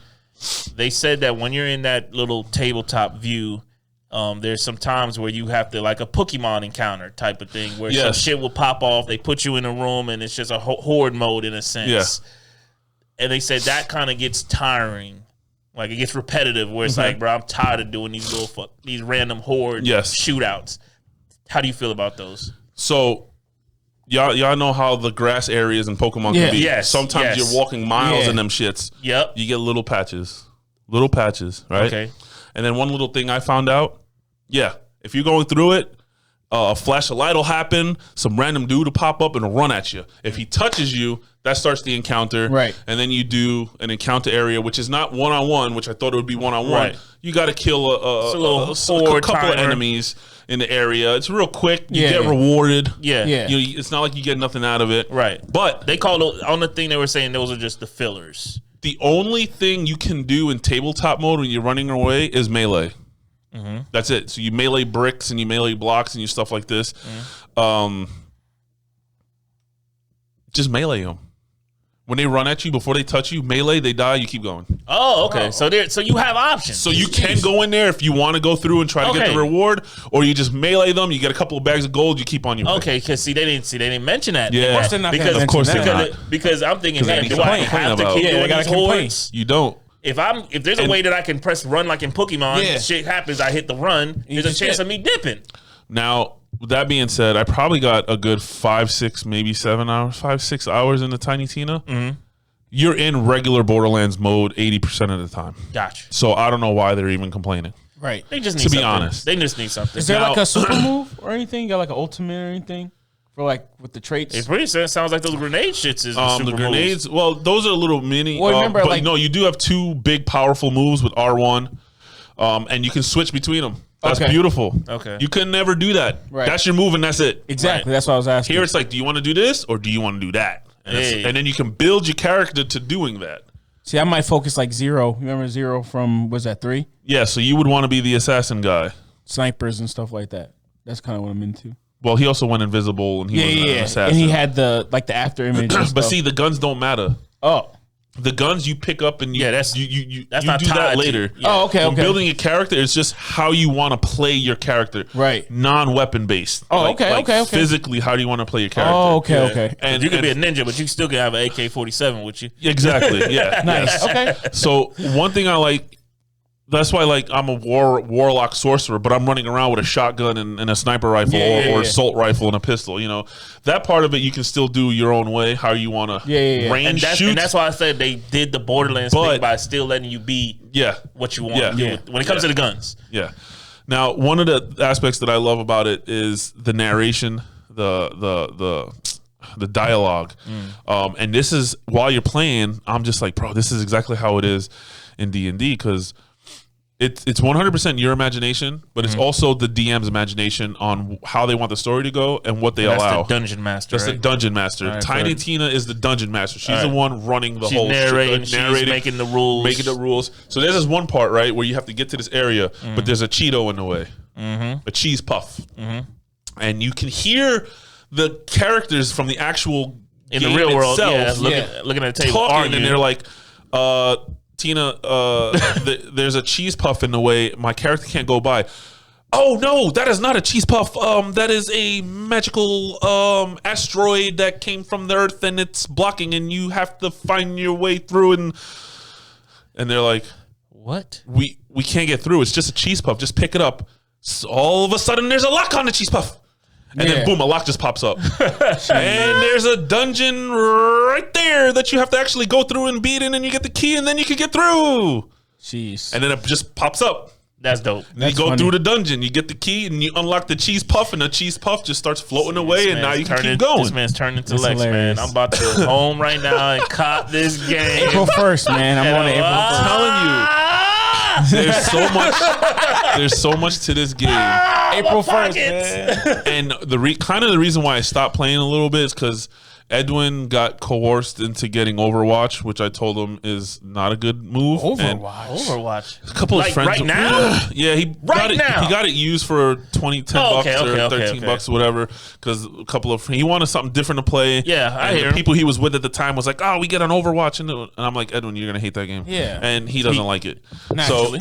They said that when you're in that little tabletop view, there's some times where you have to, like a Pokemon encounter type of thing, where some shit will pop off. They put you in a room, and it's just a horde mode in a sense. Yeah. And they said that kind of gets tiring. Like, it gets repetitive, where it's like, bro, I'm tired of doing these random horde shootouts. How do you feel about those? So, y'all know how the grass areas in Pokemon can be. Yes. Sometimes you're walking miles in them shits. Yep. You get little patches, right? Okay. And then one little thing I found out, if you're going through it, a flash of light will happen, some random dude will pop up and run at you. If he touches you, that starts the encounter. Right. And then you do an encounter area, which is not one-on-one, which I thought it would be one-on-one. Right. You got to kill a couple of enemies in the area. It's real quick. You get rewarded. Yeah. It's not like you get nothing out of it. Right. But they call it, on the thing they were saying, those are just the fillers. The only thing you can do in tabletop mode when you're running away is melee. That's it. So you melee bricks and you melee blocks and you stuff like this. Just melee them. When they run at you, before they touch you, melee, they die, you keep going. Oh, okay. So you have options. So you can go in there if you want to go through and try to get the reward, or you just melee them, you get a couple of bags of gold, you keep on your way. Okay, because they didn't mention that. Yeah. Of course they're not. Because I'm thinking, man, do I have to keep doing these hordes? You don't. If there's a way that I can press run like in Pokemon, shit happens, I hit the run, there's a chance of me dipping. Now, with that being said, I probably got a good 5, 6, maybe 7 hours, 5, 6 hours in the Tiny Tina. You're in regular Borderlands mode 80% of the time. Gotcha. So I don't know why they're even complaining. Right. They just need to be something. honest. They just need something. Is there like a super move or anything? You got like an ultimate or anything? For like with the traits? It's pretty sounds like those grenade shits is the super the grenades, moves. well, those are a little mini. Well, remember, but no, you do have 2 big powerful moves with R1, and you can switch between them. That's beautiful. Okay. You could never do that. Right. That's your move and that's it. Exactly. Right. That's what I was asking. Here it's like, do you want to do this or do you want to do that? And then you can build your character to doing that. See, I might focus like Zero. Remember Zero from, was that 3? Yeah, so you would want to be the assassin guy. Snipers and stuff like that. That's kind of what I'm into. Well, he also went invisible and he was an assassin. And he had the after image. But see, the guns don't matter. Oh. The guns you pick up and you that's you not do that tied later. to, Oh, okay, When okay. building a character is just how you want to play your character. Right. Non-weapon based. Oh, Like okay. Physically, how do you want to play your character? Oh, okay. And you could be a ninja, but you still can have an AK-47 with you. Exactly. Yeah. Nice. Okay. So one thing I like, that's why like I'm a warlock sorcerer, but I'm running around with a shotgun and a sniper rifle or assault rifle and a pistol. You know, that part of it you can still do your own way, how you want to range shoot. And that's why I said they did the Borderlands thing by still letting you be what you want to do when it comes to the guns. Yeah. Now, one of the aspects that I love about it is the narration, the dialogue. And this is, while you're playing, I'm just like, bro, this is exactly how it is in D&D, because it's 100% your imagination, but it's also the DM's imagination on how they want the story to go and what they allow. That's the dungeon master. That's the dungeon master. Right, Tiny Tina is the dungeon master. She's the one running the whole narrating. shit. She's making the rules. Making the rules. So there's this one part, right, where you have to get to this area, but there's a Cheeto in the way. A cheese puff. And you can hear the characters from the actual in game the real world, itself, looking at the table, talking, arguing. and they're like, Tina, there's a cheese puff in the way. My character can't go by. Oh no, that is not a cheese puff. That is a magical asteroid that came from the Earth and it's blocking, and you have to find your way through. And they're like, what? We can't get through. It's just a cheese puff. Just pick it up. So all of a sudden, there's a lock on the cheese puff. And then boom, a lock just pops up. And there's a dungeon right there that you have to actually go through and beat in, and you get the key, and then you can get through. Jeez. And then it just pops up. That's dope. And you go through the dungeon, you get the key, and you unlock the cheese puff, and the cheese puff just starts floating away, and now you can keep going. This man's turning into Lexx, man. I'm about to go home right now and cop this game. April 1st, man. I'm on April 1st. I'm telling you. There's so much to this game. April 1st, man. And the reason why I stopped playing a little bit is because Edwin got coerced into getting Overwatch, which I told him is not a good move. Overwatch. A couple of friends right now? Yeah, he got it used for $10 bucks or $13 or whatever, because a couple of he wanted something different to play. Yeah, I hear the people he was with at the time was like, "Oh, we get on Overwatch," and I'm like, "Edwin, you're gonna hate that game." Yeah, and he doesn't like it. Naturally.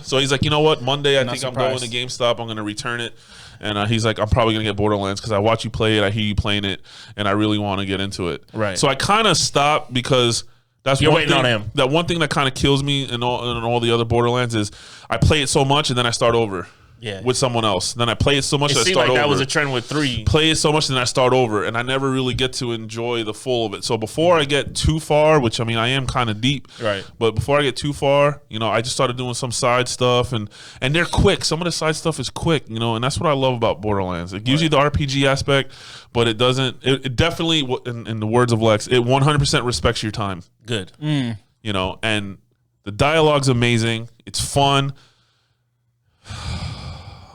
So he's like, "You know what? Monday, I'm surprised. going to GameStop. I'm gonna return it." And he's like, I'm probably going to get Borderlands because I watch you play it. I hear you playing it. And I really want to get into it. Right. So I kind of stopped because that's You're waiting on him. That one thing that kind of kills me in all the other Borderlands is I play it so much and then I start over. Yeah. With someone else. Then I play it so much It that I seemed start like over. that was a trend with 3. Play it so much and then I start over. And I never really get to enjoy the full of it. So before I get too far, which I mean I am kind of deep. Right. But before I get too far, I just started doing some side stuff and they're quick. Some of the side stuff is quick, and that's what I love about Borderlands. It gives you the RPG aspect, but it doesn't. It definitely, in the words of Lexx, it 100% respects your time. Good. And the dialogue's amazing. It's fun.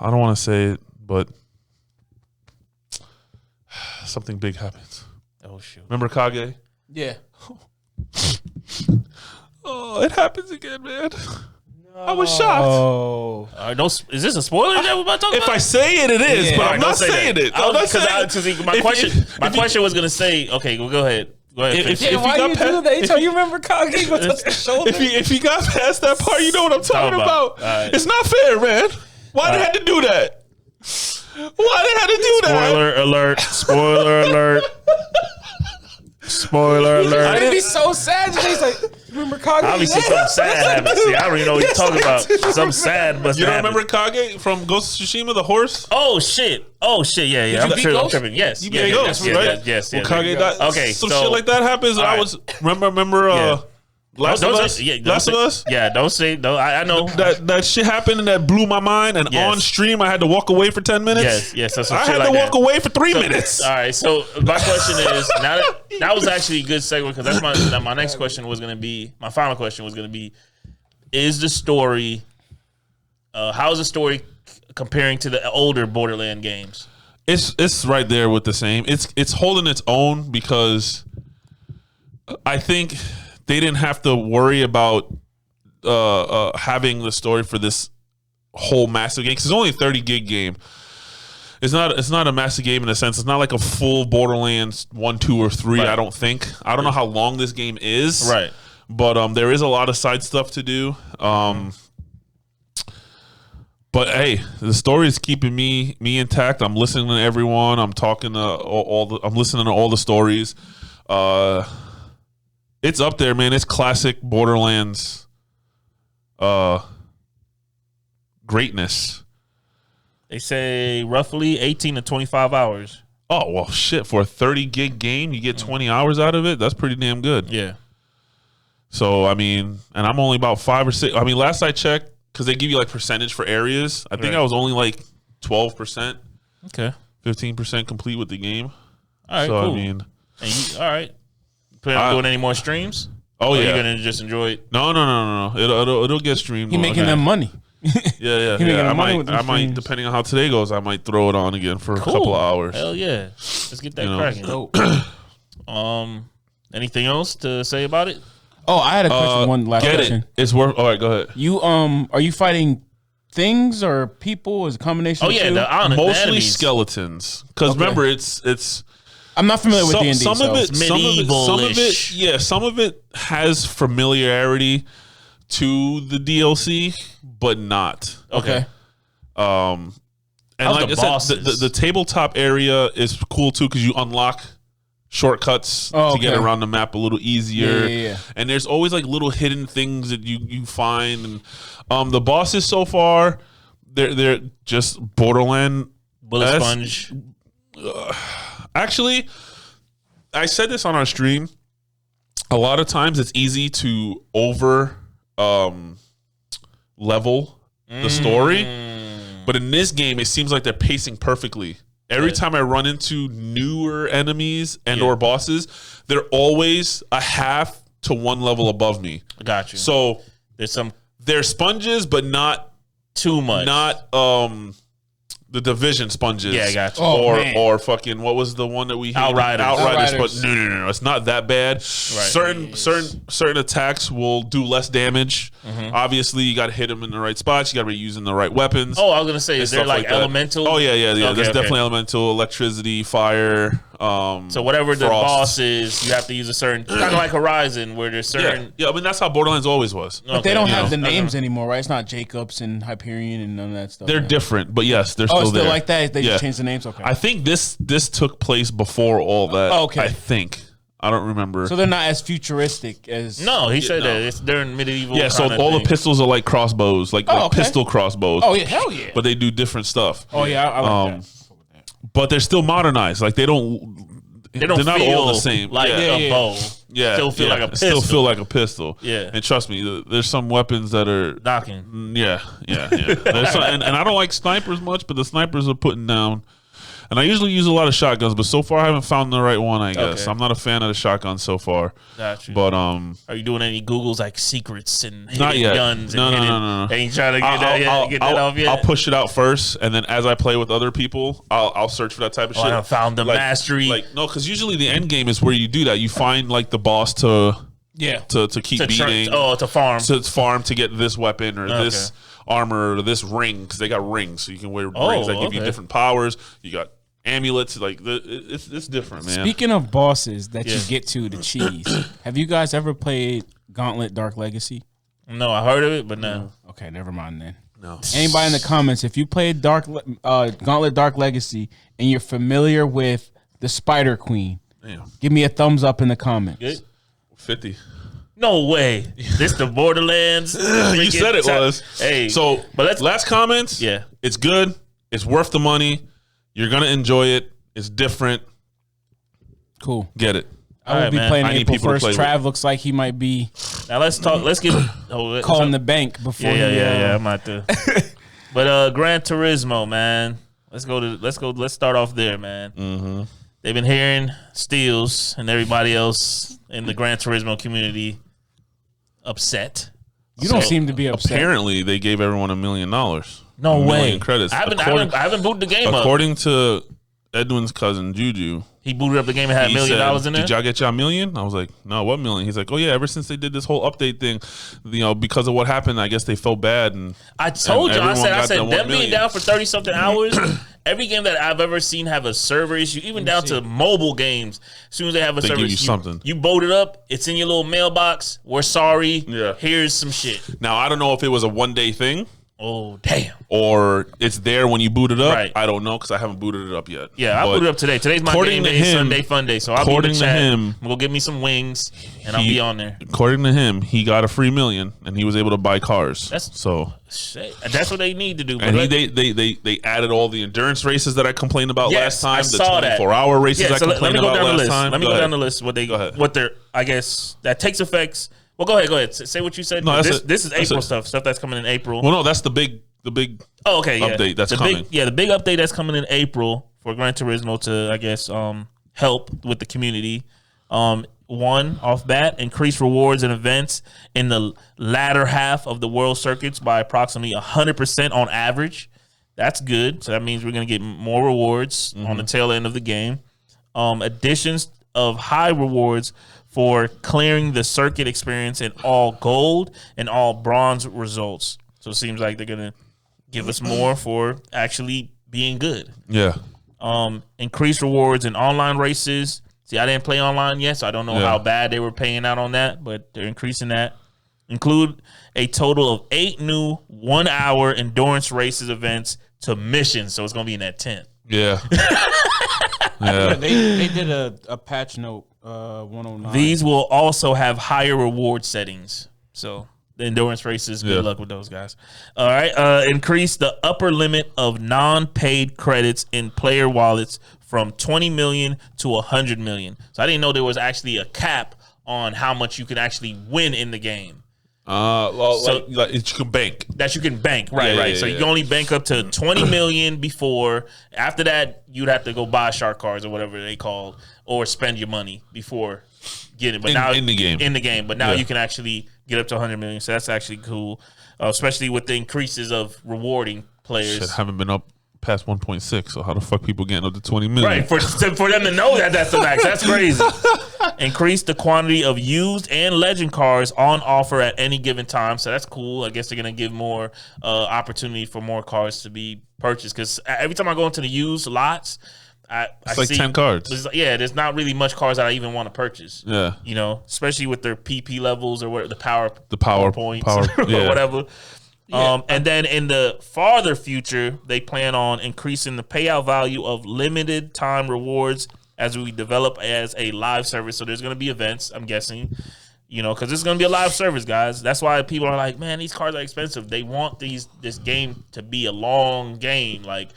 I don't want to say it, but something big happens. Oh shoot! Remember Kage? Yeah. Oh, it happens again, man. I was shocked. Oh. Is this a spoiler that we're about to talk about? If I say it, it is, but I'm not saying it. My question was gonna say. Okay, well, go ahead. Go ahead. If you do that? You remember Kage go touch the shoulder? If you got past that part, you know what I'm talking about. Right. It's not fair, man. Why they had to do that? Why they had to do that? Spoiler alert! Spoiler alert! Spoiler alert! I'd be so sad. He's like, remember Kage? Obviously, something sad happened. See, I already know what you're talking about. Something sad must You don't happen. remember Kage from Ghost of Tsushima, the horse? Oh shit! Yeah. I'm tripping. Yes. You beat Ghost, right? Yes. Well, Kage died. Okay, some so- shit like that happens. And all I right. was remember. Last of Us? Last of Us? Yeah, don't say no. I know That shit happened and that blew my mind. And Yes. on stream, I had to walk away for 10 minutes. Yes. So I shit had like to that. walk away for 3 minutes. All right. So my question is now that was actually a good segue because that's my next question was going to be my final question was going to be is the story how is the story comparing to the older Borderland games? It's right there with the same. It's holding its own because I think they didn't have to worry about having the story for this whole massive game because it's only a 30 gig game. It's not a massive game in a sense. It's not like a full Borderlands 1, 2, or 3. Right. I don't think. I don't know how long this game is. Right. But there is a lot of side stuff to do. But hey, the story is keeping me intact. I'm listening to everyone. I'm talking to I'm listening to all the stories. It's up there, man. It's classic Borderlands greatness. They say roughly 18 to 25 hours. Oh, well, shit. For a 30 gig game, you get 20 hours out of it. That's pretty damn good. Yeah. So, I mean, and I'm only about 5 or 6. I mean, last I checked, because they give you like percentage for areas, I think I was only like 12%. Okay. 15% complete with the game. All right, so, cool. I mean. All right. Plan on doing any more streams? Oh, yeah. Or are you going to just enjoy it? No. It'll get streamed. He making them money. Yeah. He making I money with them might, streams. depending on how today goes, I might throw it on again for a couple of hours. Hell yeah. Let's get that You cracking. Anything else to say about it? Oh, I had a question. One last Get question. it. It's worth. All right, go ahead. You are you fighting things or people? Is a combination? Oh of yeah, two? the Mostly enemies. skeletons. Because remember, it's. I'm not familiar with D&D. Some of it, Medieval-ish. some of it has familiarity to the DLC, but not. Okay. And How's like the I said, bosses? the tabletop area is cool too because you unlock shortcuts to get around the map a little easier. Yeah. And there's always like little hidden things that you find. And the bosses so far, they're just Borderland Bullet sponge. Actually, I said this on our stream. A lot of times it's easy to over level the story. But in this game, it seems like they're pacing perfectly. Every time I run into newer enemies and or bosses, they're always a half to one level above me. Got you. So there's some they're sponges, but not too much. Not the Division sponges. Yeah, I got you. Or fucking what was the one that we hated? Outriders. But no, it's not that bad. Right. Certain attacks will do less damage. Mm-hmm. Obviously, you got to hit them in the right spots. You got to be using the right weapons. Oh, I was gonna say, is there like elemental? Oh yeah. Okay, there's definitely elemental, electricity, fire. So whatever the boss is, you have to use a certain, kind of like Horizon, where there's certain. Yeah. I mean that's how Borderlands always was. But they don't have the names anymore, right? It's not Jacobs and Hyperion and none of that stuff. They're different, but yes, they're still there. Like that. They just changed the names. Okay. I think this took place before all that. Okay. I think. I don't remember. So they're not as futuristic as. No, he said that it's during medieval. Yeah, so all the pistols are like crossbows, like pistol crossbows. Oh yeah, hell yeah. But they do different stuff. Oh yeah, I like that. But they're still modernized. Like they're not all the same. Like a bow. Yeah, still feel like a pistol. Still feel like a pistol. Yeah, and trust me, there's some weapons that are knocking. Yeah. And I don't like snipers much, but the snipers are putting down. And I usually use a lot of shotguns, but so far I haven't found the right one, I guess. Okay. I'm not a fan of the shotgun so far. Gotcha. But are you doing any Googles like secrets and not yet. guns? No. Ain't trying to get that off yet? I'll push it out first, and then as I play with other people, I'll search for that type of shit. I found the mastery. No, because usually the end game is where you do that. You find like the boss to keep beating. To farm. So it's farm to get this weapon or this armor or this ring, because they got rings, so you can wear rings that give you different powers. You got amulets, like it's different, man. Speaking of bosses that you get to cheese, have you guys ever played Gauntlet Dark Legacy? No, I heard of it, but no. Okay, never mind then. No. Anybody in the comments, if you played Gauntlet Dark Legacy and you're familiar with the Spider Queen, give me a thumbs up in the comments. Good. 50. No way. This the Borderlands. You said it was. Hey. So, but last comments. Yeah. It's good. It's worth the money. You're gonna enjoy it. It's different. Cool. Get it. I will be playing April 1st. Trav looks like he might be. Now let's talk. Let's get calling the bank before. Yeah. I'm out there. But Gran Turismo, man. Let's start off there, man. Mm-hmm. They've been hearing Steels and everybody else in the Gran Turismo community upset. You don't seem to be upset. Apparently, they gave everyone $1 million. No way. Credits. I haven't booted the game up. According to Edwin's cousin Juju, he booted up the game and had $1 million in there. Did y'all get y'all $1 million? I was like, no, what $1 million? He's like, oh yeah, ever since they did this whole update thing, because of what happened, I guess they felt bad. And I told you, I said them being down for 30 something hours. Every game that I've ever seen have a server issue, even down to mobile games. As soon as they have a server give you issue, something. You boat it up. It's in your little mailbox. We're sorry. Yeah. Here's some shit. Now I don't know if it was a one-day thing. Oh damn! Or it's there when you boot it up. Right. I don't know because I haven't booted it up yet. Yeah, I booted it up today. Today's my game day, Sunday fun day. So I'll be in the chat. Go get me some wings, and I'll be on there. According to him, he got a free $1 million, and he was able to buy cars. That's what they need to do. And they added all the endurance races that I complained about last time. The 24-hour races I complained about last time. Let me go down the list. What they're I guess that takes effects. Well, go ahead. Say what you said. No, this is April stuff that's coming in April. Well, no, that's the big update that's coming. The big update that's coming in April for Gran Turismo to, I guess, help with the community. One, off bat, increase rewards and events in the latter half of the world circuits by approximately 100% on average. That's good. So that means we're going to get more rewards on the tail end of the game. Additions of high rewards for clearing the circuit experience in all gold and all bronze results. So it seems like they're going to give us more for actually being good. Yeah. Increased rewards in online races. See, I didn't play online yet, so I don't know how bad they were paying out on that, but they're increasing that. Include a total of 8 new 1-hour endurance races events to missions. So it's going to be in that tent. Yeah. They did a patch note 109. These will also have higher reward settings. So the endurance races, good luck with those guys. All right. Increase the upper limit of non-paid credits in player wallets from 20 million to 100 million. So I didn't know there was actually a cap on how much you can actually win in the game. Like you can bank. That you can bank, right. So you can only bank up to 20 million before. After that, you'd have to go buy shark cards or whatever they call, or spend your money before getting. But now in the game, but now you can actually get up to 100 million. So that's actually cool, especially with the increases of rewarding players. Haven't been up past 1.6. So how the fuck people getting up to 20 million? Right, for them to know that that's the max. That's crazy. Increase the quantity of used and legend cars on offer at any given time. So that's cool. I guess they're going to give more opportunity for more cars to be purchased. Because every time I go into the used lots, I see 10 cards. There's not really much cars that I even want to purchase. Yeah. You know, especially with their PP levels or what the power points or whatever. Yeah. And then in the farther future, they plan on increasing the payout value of limited time rewards as we develop as a live service. So there's going to be events, I'm guessing, you know, because it's going to be a live service, guys. That's why people are like, man, these cards are expensive. They want this game to be a long game. Like,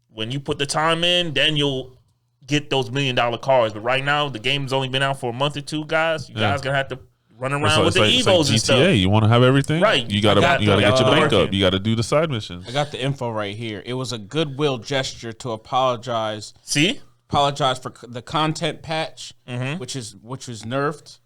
when you put the time in, then you'll get those $1 million cars. But right now, the game's only been out for a month or two, guys. You guys going to have to run around with the Evos and stuff. GTA, you want to have everything? Right. You gotta get your bank up. You got to do the side missions. I got the info right here. It was a goodwill gesture to apologize for the content patch, which was nerfed,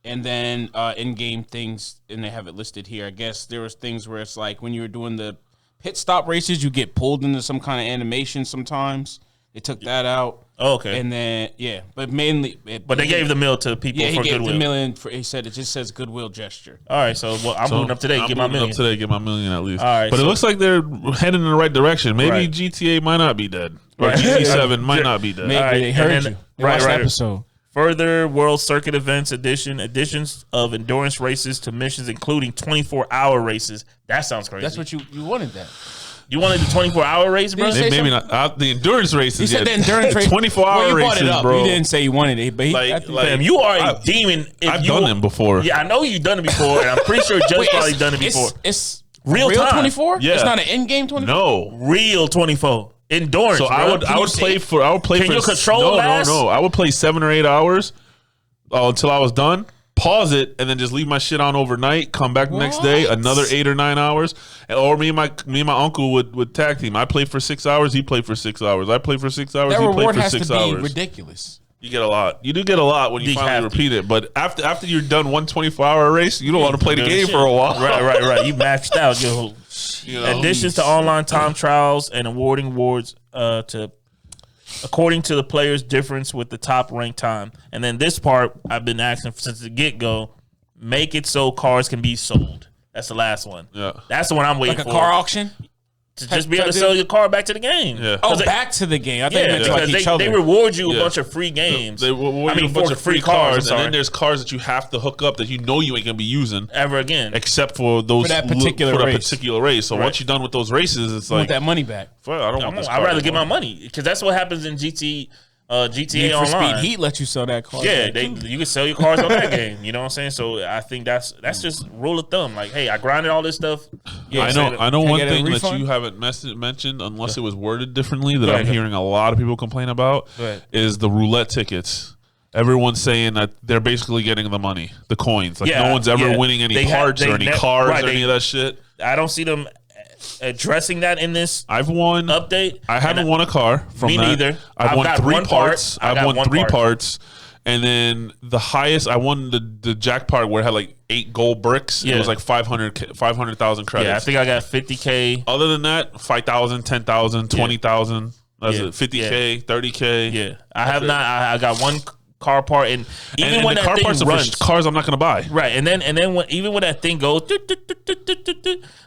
and then in-game things, and they have it listed here. I guess there was things where it's like when you were doing the pit stop races, you get pulled into some kind of animation sometimes. They took that out. Oh, okay. And then, but mainly... But they gave the mill to people for goodwill. Yeah, he gave the million. He said it just says goodwill gesture. All right, so I'm moving up today. Get my million. Get my million at least. All right, but it looks like they're heading in the right direction. Maybe GTA might not be dead. Or GT7 might not be dead. Maybe they heard you. They watched the episode. Further World Circuit events additions of endurance races to missions, including 24-hour races. That sounds crazy. That's what you wanted that. You wanted the 24-hour race, bro? Maybe not. The endurance races. He said the endurance race. 24-hour races, bro. He didn't say he wanted it, but you are a demon. I've done them before. Yeah, I know you've done it before, and I'm pretty sure Judge probably done it before. It's real time. 24? Yeah. It's not an in-game 24? No. Real 24. Endurance, so bro. I would play for. Can your control last? No. I would play 7 or 8 hours until I was done. Pause it and then just leave my shit on overnight. Come back the next day, another 8 or 9 hours, or me and my uncle would tag team. I played for 6 hours. He played for 6 hours. I played for 6 hours. That he played reward for has 6 to be hours. ridiculous. You get a lot. You do get a lot when you finally repeat it. But after you're done 124-hour race, you don't want to play the game for a while. Right. You maxed out. Additions to online time trials and awarding awards according to the player's difference with the top ranked time. And then this part I've been asking since the get-go, make it so cars can be sold. That's the last one. Yeah. That's the one I'm waiting for. Like a car auction? To just be able to sell your car back to the game. Yeah. Back to the game. I think they reward you a bunch of free games. They reward you a bunch of free cars, and then there's cars that you have to hook up that you know you ain't gonna be using ever again, except for those that particular race. So once you're done with those races, it's like want that money back. I don't want this car. I'd rather get my money because that's what happens in GTA Need Online. for Speed Heat let you sell that car. Yeah, you can sell your cars on that game. You know what I'm saying? So I think that's just rule of thumb. Like, hey, I grinded all this stuff. Yeah, I know one thing that you haven't mentioned, unless it was worded differently, that I'm hearing a lot of people complain about, is the roulette tickets. Everyone's saying that they're basically getting the money, the coins. Like no one's ever winning any parts or any cars or any of that shit. I don't see them addressing that in this I've won update. I haven't won a car from me that. neither. I've won 3 parts. I've won 3 parts. And then the highest I won the jackpot where it had like 8 gold bricks. It was like 500,000 credits. Yeah, I think I got 50K. Other than that, 5,000, 10,000, 20,000. That's it. 50K, 30K. Yeah. I have not I got one car part, and even when the that car thing parts runs, are for cars I'm not going to buy. Right, and then even when that thing goes,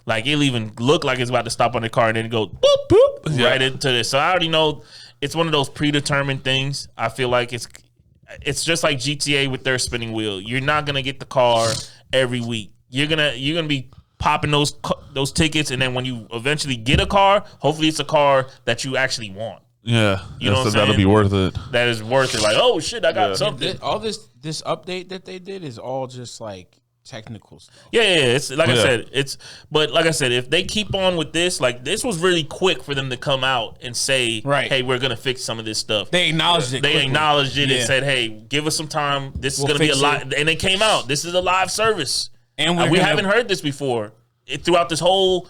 like it'll even look like it's about to stop on the car, and then it goes boop boop right into this. So I already know it's one of those predetermined things. I feel like it's just like GTA with their spinning wheel. You're not gonna get the car every week. You're gonna be popping those tickets, and then when you eventually get a car, hopefully it's a car that you actually want. Yeah, you know what I'm saying? That'll be worth it. That is worth it. Like, oh shit, I got something. All this update that they did is all just like technical stuff. Yeah. It's like I said, but like I said, if they keep on with this, like this was really quick for them to come out and say, hey, we're gonna fix some of this stuff. They acknowledged it. They acknowledged it and said, hey, give us some time. This is gonna be a live, and they came out. This is a live service, and we haven't heard this before throughout this whole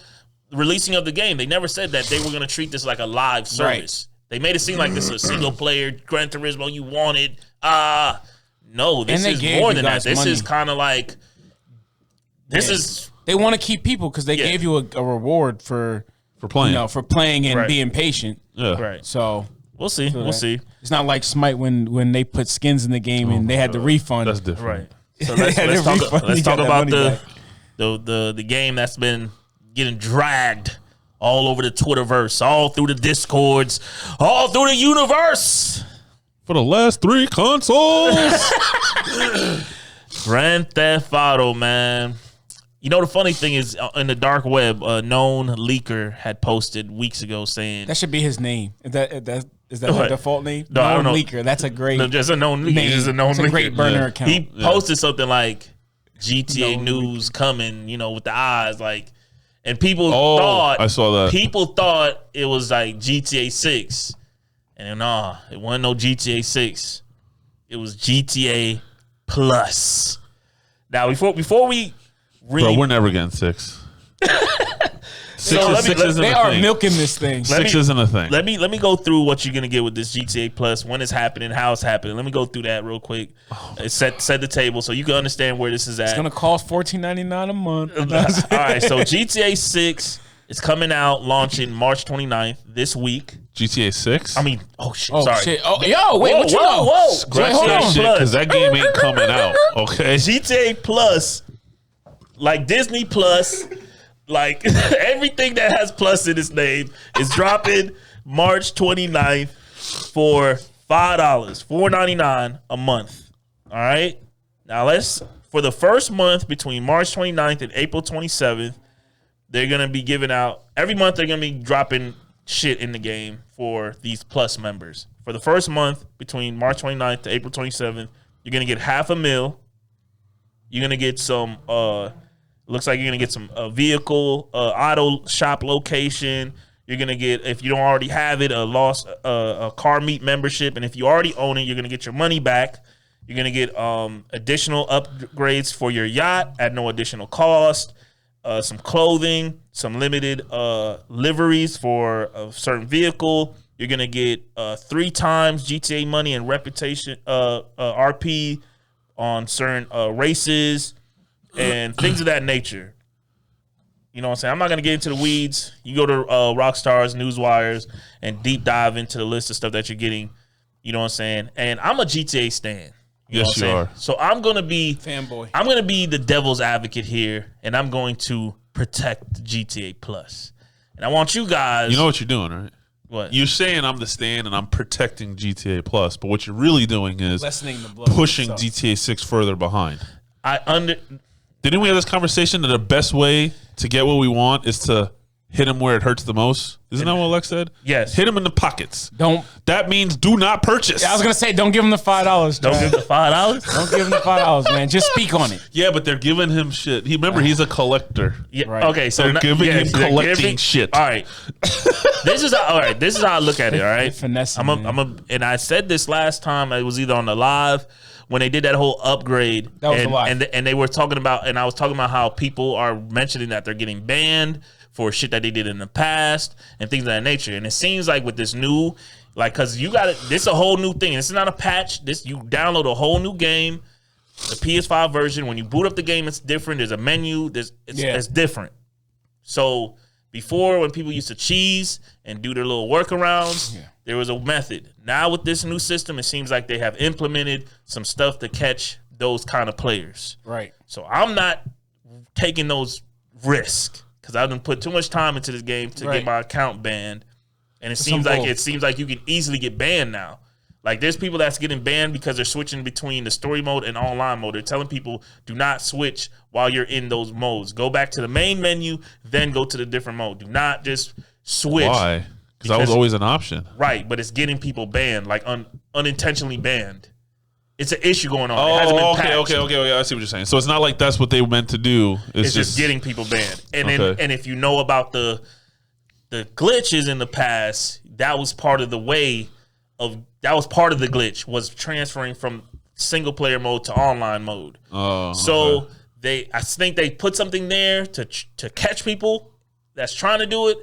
releasing of the game. They never said that they were gonna treat this like a live service. They made it seem like this is a single player Gran Turismo you wanted. No, this is more than that. This is kind of like, this is. They want to keep people because they gave you a reward for for playing. for playing and Right. being patient. Yeah. Right. So We'll see. We'll see. it's not like Smite when they put skins in the game and they had the refund. That's different. Right. So They had let's to talk. refund Let's you talk that about money the game that's been getting dragged all over the Twitterverse, all through the Discords, all through the universe. For the last 3 consoles. Grand Theft Auto, man. You know, the funny thing is, in the dark web, a known leaker had posted weeks ago saying That should be his name. Is that the What? default name? No, I don't know. Leaker. That's a great no, just a known leaker. name. Just a known It's a leaker. great burner account. He posted something like GTA Known news coming, with the eyes, like, and people Oh, thought I saw that. People thought it was like GTA 6, and nah, it wasn't no GTA 6. It was GTA Plus. Now, before we Bro, we're never getting 6. Six isn't They a are thing. milking this thing. Six isn't a thing. Let me go through what you're gonna get with this GTA Plus, when it's happening, how it's happening. Let me go through that real quick. Set the table so you can understand where this is at. It's gonna cost $14.99 a month. All right, so GTA 6 is coming out, launching March 29th this week. GTA 6? I mean, oh shit, Oh sorry. shit! Oh yo, wait, what you know? Whoa. Scratch hold that on. shit, because that game ain't coming out, okay? GTA Plus, like Disney Plus, like everything that has plus in its name, is dropping March 29th for $5, $4.99 a month. All right. Now for the first month between March 29th and April 27th, they're gonna be giving out every month. They're gonna be dropping shit in the game for these Plus members. For the first month between March 29th to April 27th, you're gonna get $500,000. You're gonna get some. Looks like you're gonna get some vehicle auto shop location. You're gonna get, if you don't already have it, a car meet membership, and if you already own it, you're gonna get your money back. You're gonna get additional upgrades for your yacht at no additional cost. Some clothing, some limited liveries for a certain vehicle. You're gonna get 3 times GTA money and reputation RP on certain races and things of that nature. You know what I'm saying? I'm not going to get into the weeds. You go to Rockstar's Newswires and deep dive into the list of stuff that you're getting. You know what I'm saying? And I'm a GTA stan. You know Yes, what I'm you saying? are. So I'm going to be Fanboy. I'm going to be the devil's advocate here, and I'm going to protect GTA Plus. And I want you guys. You know what you're doing, right? What? You're saying I'm the stand and I'm protecting GTA Plus, but what you're really doing is Lessening the blow. pushing GTA 6 further behind. Didn't we have this conversation that the best way to get what we want is to hit him where it hurts the most? Isn't that what Lexx said? Yes. Hit him in the pockets. Don't. That means do not purchase. I was gonna say, don't give him the $5. Don't give the $5. Don't give him the $5, man. Just speak on it. Yeah, but they're giving him shit. Remember, he's a collector. Yeah. Right. Okay. So They're giving him they're collecting shit. All right. This is how I look at it. All right. Finessing, And I said this last time. It was either on the live when they did that whole upgrade. That was and, the live. and they were talking about, and I was talking about how people are mentioning that they're getting banned for shit that they did in the past and things of that nature. And it seems like with this new, like, because you got it, this is a whole new thing. This is not a patch. You download a whole new game, the PS5 version. When you boot up the game, it's different. There's a menu. It's different. So before, when people used to cheese and do their little workarounds, there was a method. Now with this new system, it seems like they have implemented some stuff to catch those kind of players. Right. So I'm not taking those risks because I've put too much time into this game to get my account banned, and it seems like you can easily get banned now. Like there's people that's getting banned because they're switching between the story mode and online mode. They're telling people do not switch while you're in those modes. Go back to the main menu, then go to the different mode. Do not just switch. Why? Because that was always an option. Right, but it's getting people banned, like unintentionally banned. It's an issue going on. Oh, it hasn't been okay. patched. I see what you're saying. So it's not like that's what they meant to do. It's just getting people banned. And Okay. then, and if you know about the glitches in the past, that was part of the glitch was transferring from single player mode to online mode. Oh, So I think they put something there to catch people that's trying to do it,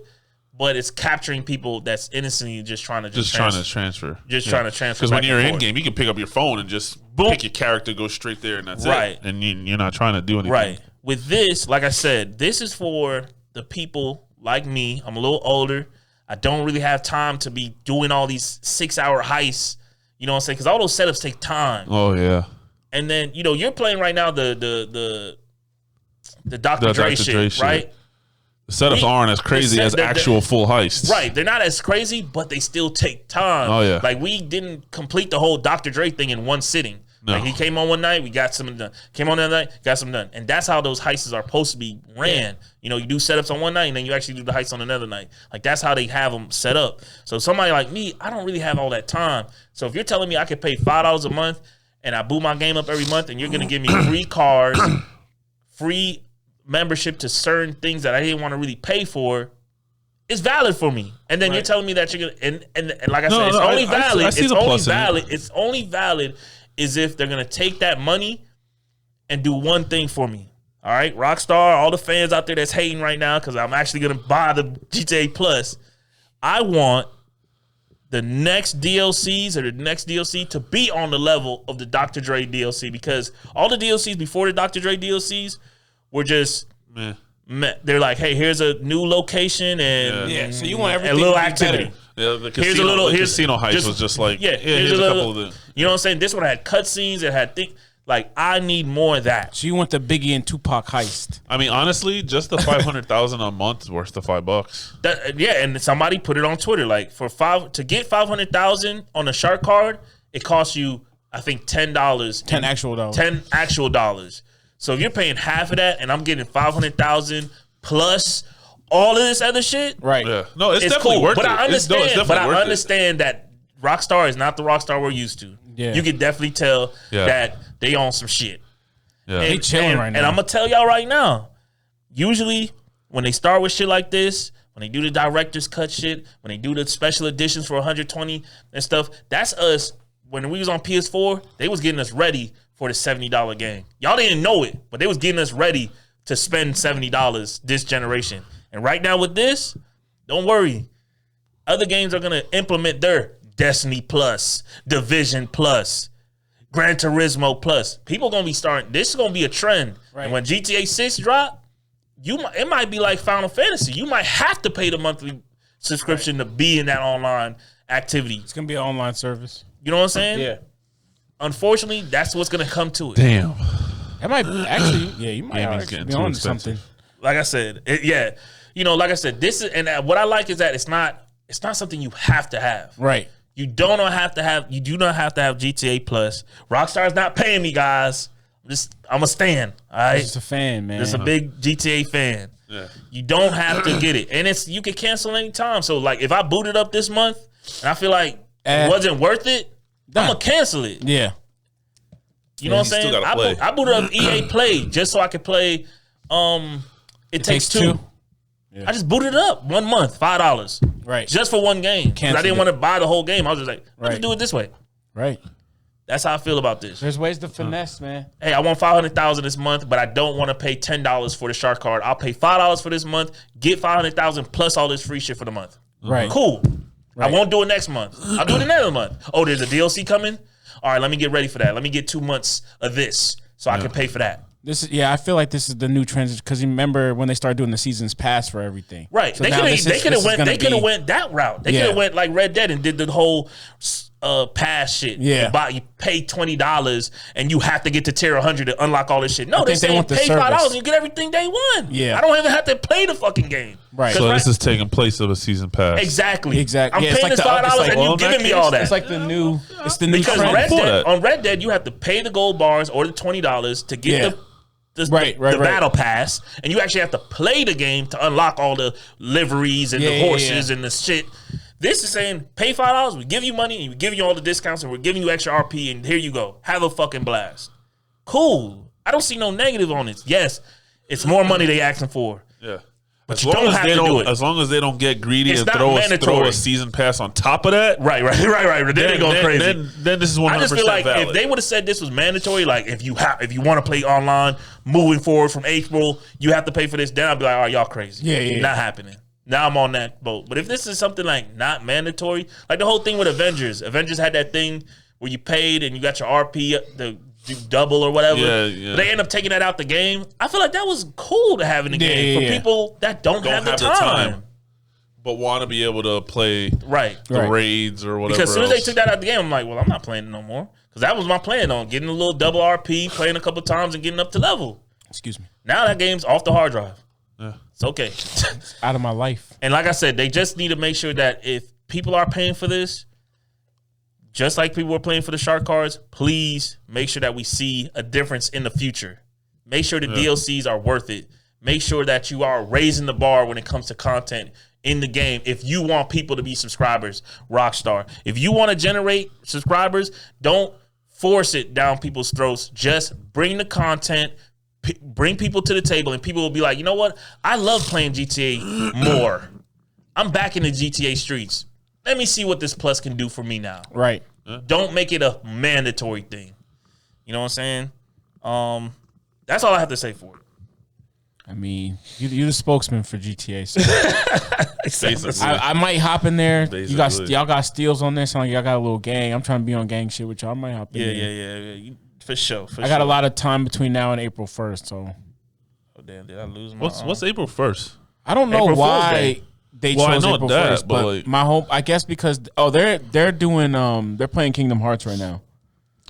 but it's capturing people that's innocently just trying to transfer. Just trying to transfer. Because when back you're and in forth. game, you can pick up your phone and just pick your character, go straight there, and that's Right. it. And you're not trying to do anything. Right. With this, like I said, this is for the people like me, I'm a little older. I don't really have time to be doing all these 6-hour heists. You know what I'm saying? Because all those setups take time. Oh yeah. And then you're playing right now the Dr. Dre shit, right? The setups aren't as crazy as actual full heists. Right. They're not as crazy, but they still take time. Oh yeah. Like we didn't complete the whole Dr. Dre thing in one sitting. No. Like he came on one night, we got some done. Came on another night, got some done. And that's how those heists are supposed to be ran. You do setups on one night and then you actually do the heists on another night. Like that's how they have them set up. So somebody like me, I don't really have all that time. So if you're telling me I could pay $5 a month and I boot my game up every month and you're going to give me free cars, free membership to certain things that I didn't want to really pay for, it's valid for me. And then you're telling me that you're going to, and like I said, it's only valid. It's only valid. It's only valid is if they're going to take that money and do one thing for me. All right, Rockstar, all the fans out there that's hating right now because I'm actually going to buy the GTA Plus. I want the next DLCs or the next DLC to be on the level of the Dr. Dre DLC because all the DLCs before the Dr. Dre DLCs were just meh. They're like, hey, here's a new location and so you want everything a little to be activity. better. Yeah, the casino heist was just like here's a couple of the. You know what I'm saying? This one had cutscenes. It had things like I need more of that. So you want the Biggie and Tupac heist? I mean, honestly, just the 500,000 a month is worth the $5. And somebody put it on Twitter like to get 500,000 on a shark card, it costs you I think $10. $10 actual dollars. So if you're paying half of that, and I'm getting 500,000 plus all of this other shit, right? Yeah, no, it's definitely cool. worth But it. I understand. But I understand that Rockstar is not the Rockstar we're used to. Yeah, you can definitely tell that they own some shit. Yeah, they chilling right now. And I'm gonna tell y'all right now. Usually, when they start with shit like this, when they do the director's cut shit, when they do the special editions for 120 and stuff, that's us. When we was on PS4, they was getting us ready for the $70 game. Y'all didn't know it, but they was getting us ready to spend $70 this generation. And right now with this, don't worry. Other games are going to implement their Destiny Plus, Division Plus, Gran Turismo Plus. People going to be starting. This is going to be a trend. Right. And when GTA 6 drop, it might be like Final Fantasy. You might have to pay the monthly subscription to be in that online activity. It's going to be an online service. You know what I'm saying? Yeah. Unfortunately, that's what's going to come to it. Damn. That might actually, you might actually be on something. Like I said, like I said, this is, and what I like is that it's not something you have to have. Right. You do not have to have GTA Plus. Rockstar's not paying me, guys. I'm a stan. All right. Just a fan, man. Just a big GTA fan. Yeah. You don't have to get it, and you can cancel anytime. So like, if I boot it up this month and I feel like it wasn't worth it, I'm gonna cancel it. Yeah. You know what I'm saying? I booted up EA Play just so I could play It Takes Two. Yeah. I just booted it up 1 month, $5. Right. Just for one game. Because I didn't want to buy the whole game. I was just like, let's do it this way. Right. That's how I feel about this. There's ways to finesse, man. Hey, I want 500,000 this month, but I don't want to pay $10 for the shark card. I'll pay $5 for this month, get 500,000 plus all this free shit for the month. Right. Cool. Right. I won't do it next month. I'll do it another month. Oh, there's a DLC coming? All right, let me get ready for that. Let me get 2 months of this so I can pay for that. I feel like this is the new transition because you remember when they started doing the seasons pass for everything, right? So they could have went that route. They could have went like Red Dead and did the whole pass shit. Yeah, you pay $20 and you have to get to tier 100 to unlock all this shit. No, they want pay $5 and you get everything day one. Yeah, I don't even have to play the fucking game. Right. So this is taking place of a season pass. Exactly. I'm paying this $5 and you giving me all that. It's like the new. It's the new because on Red Dead you have to pay the gold bars or the $20 to get the battle pass, and you actually have to play the game to unlock all the liveries and the horses and the shit. This is saying pay $5, we give you money, and we give you all the discounts, and we're giving you extra RP, and here you go. Have a fucking blast. Cool. I don't see no negative on it. Yes, it's more money they asking for. Yeah. But you don't have to do it. As long as they don't get greedy and throw a season pass on top of that. Right. Then they go crazy. Then this is 100% I just feel like valid. if they would have said this was mandatory, like if you want to play online moving forward from April, you have to pay for this, then I'd be like, all right, y'all crazy. Yeah. Not happening. Now I'm on that boat. But if this is something like not mandatory, like the whole thing with Avengers had that thing where you paid and you got your RP, the do double or whatever. Yeah. But they end up taking that out the game. I feel like that was cool to have in the game for people that don't have the time. But want to be able to play the raids or whatever. Because as soon as they took that out the game, I'm like, well, I'm not playing it no more. Because that was my plan on getting a little double RP, playing a couple times, and getting up to level. Excuse me. Now that game's off the hard drive. Yeah. It's okay. It's out of my life. And like I said, they just need to make sure that if people are paying for this, just like people were playing for the shark cards, please make sure that we see a difference in the future. Make sure the DLCs are worth it. Make sure that you are raising the bar when it comes to content in the game. If you want people to be subscribers, Rockstar. If you want to generate subscribers, don't force it down people's throats. Just bring the content, bring people to the table, and people will be like, you know what? I love playing GTA more. I'm back in the GTA streets. Let me see what this plus can do for me now. Right. Don't make it a mandatory thing. You know what I'm saying? That's all I have to say for it. I mean, you're the spokesman for GTA. So. I I might hop in there. Basically. Y'all got steals on there. Sound like y'all got a little gang. I'm trying to be on gang shit with y'all. I might hop in. Yeah. For sure. I got a lot of time between now and April 1st. So. Oh damn! Did I lose my? What's April 1st? I don't know April why they chose April 1st, but like, my hope, I guess, because they're doing they're playing Kingdom Hearts right now.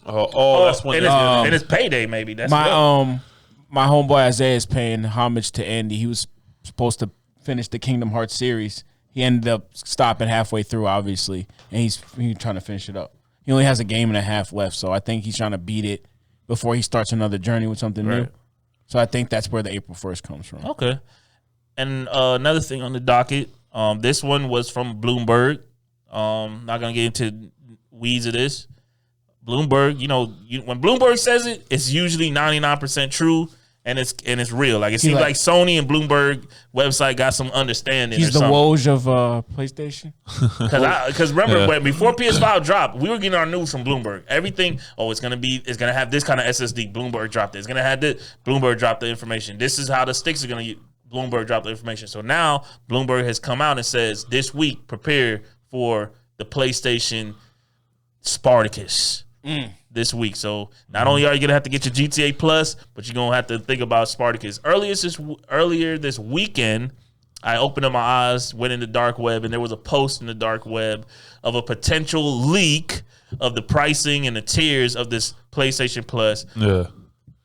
That's when and it's payday. Maybe that's my homeboy Isaiah is paying homage to Andy. He was supposed to finish the Kingdom Hearts series. He ended up stopping halfway through, obviously, and he's trying to finish it up. He only has a game and a half left, so I think he's trying to beat it before he starts another journey with something new. So I think that's where the April 1st comes from. Okay. And another thing on the docket, this one was from Bloomberg. Not gonna get into weeds of this. Bloomberg, when Bloomberg says it, it's usually 99% true. And it's real. Like it seems like Sony and Bloomberg website got some understanding. He's the Woj of PlayStation. Because remember when before PS5 dropped, we were getting our news from Bloomberg. Everything. It's gonna have this kind of SSD. Bloomberg dropped it. It's gonna have this. Bloomberg dropped the information. This is how the sticks are gonna get. Bloomberg dropped the information. So now Bloomberg has come out and says this week prepare for the PlayStation Spartacus. This week. So not only are you gonna have to get your GTA Plus, but you're gonna have to think about Spartacus. Earlier this weekend, I opened up my eyes, went in the dark web, and there was a post in the dark web of a potential leak of the pricing and the tiers of this PlayStation Plus. Yeah.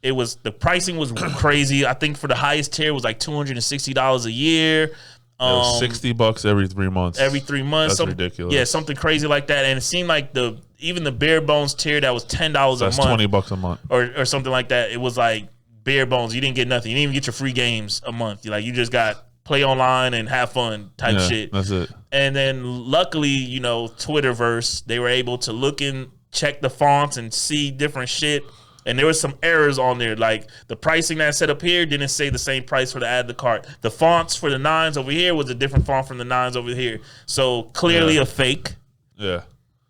The pricing was crazy. I think for the highest tier was like $260 a year. $60 every 3 months. Every 3 months. That's ridiculous. Yeah, something crazy like that. And it seemed like even the bare bones tier that was $10 a month. That's $20 a month. Or something like that. It was like bare bones. You didn't get nothing. You didn't even get your free games a month. You just got play online and have fun type shit. That's it. And then luckily, Twitterverse, they were able to look and check the fonts and see different shit. And there was some errors on there. Like the pricing that I set up here didn't say the same price for the add to cart. The fonts for the 9s over here was a different font from the 9s over here. So clearly a fake. Yeah.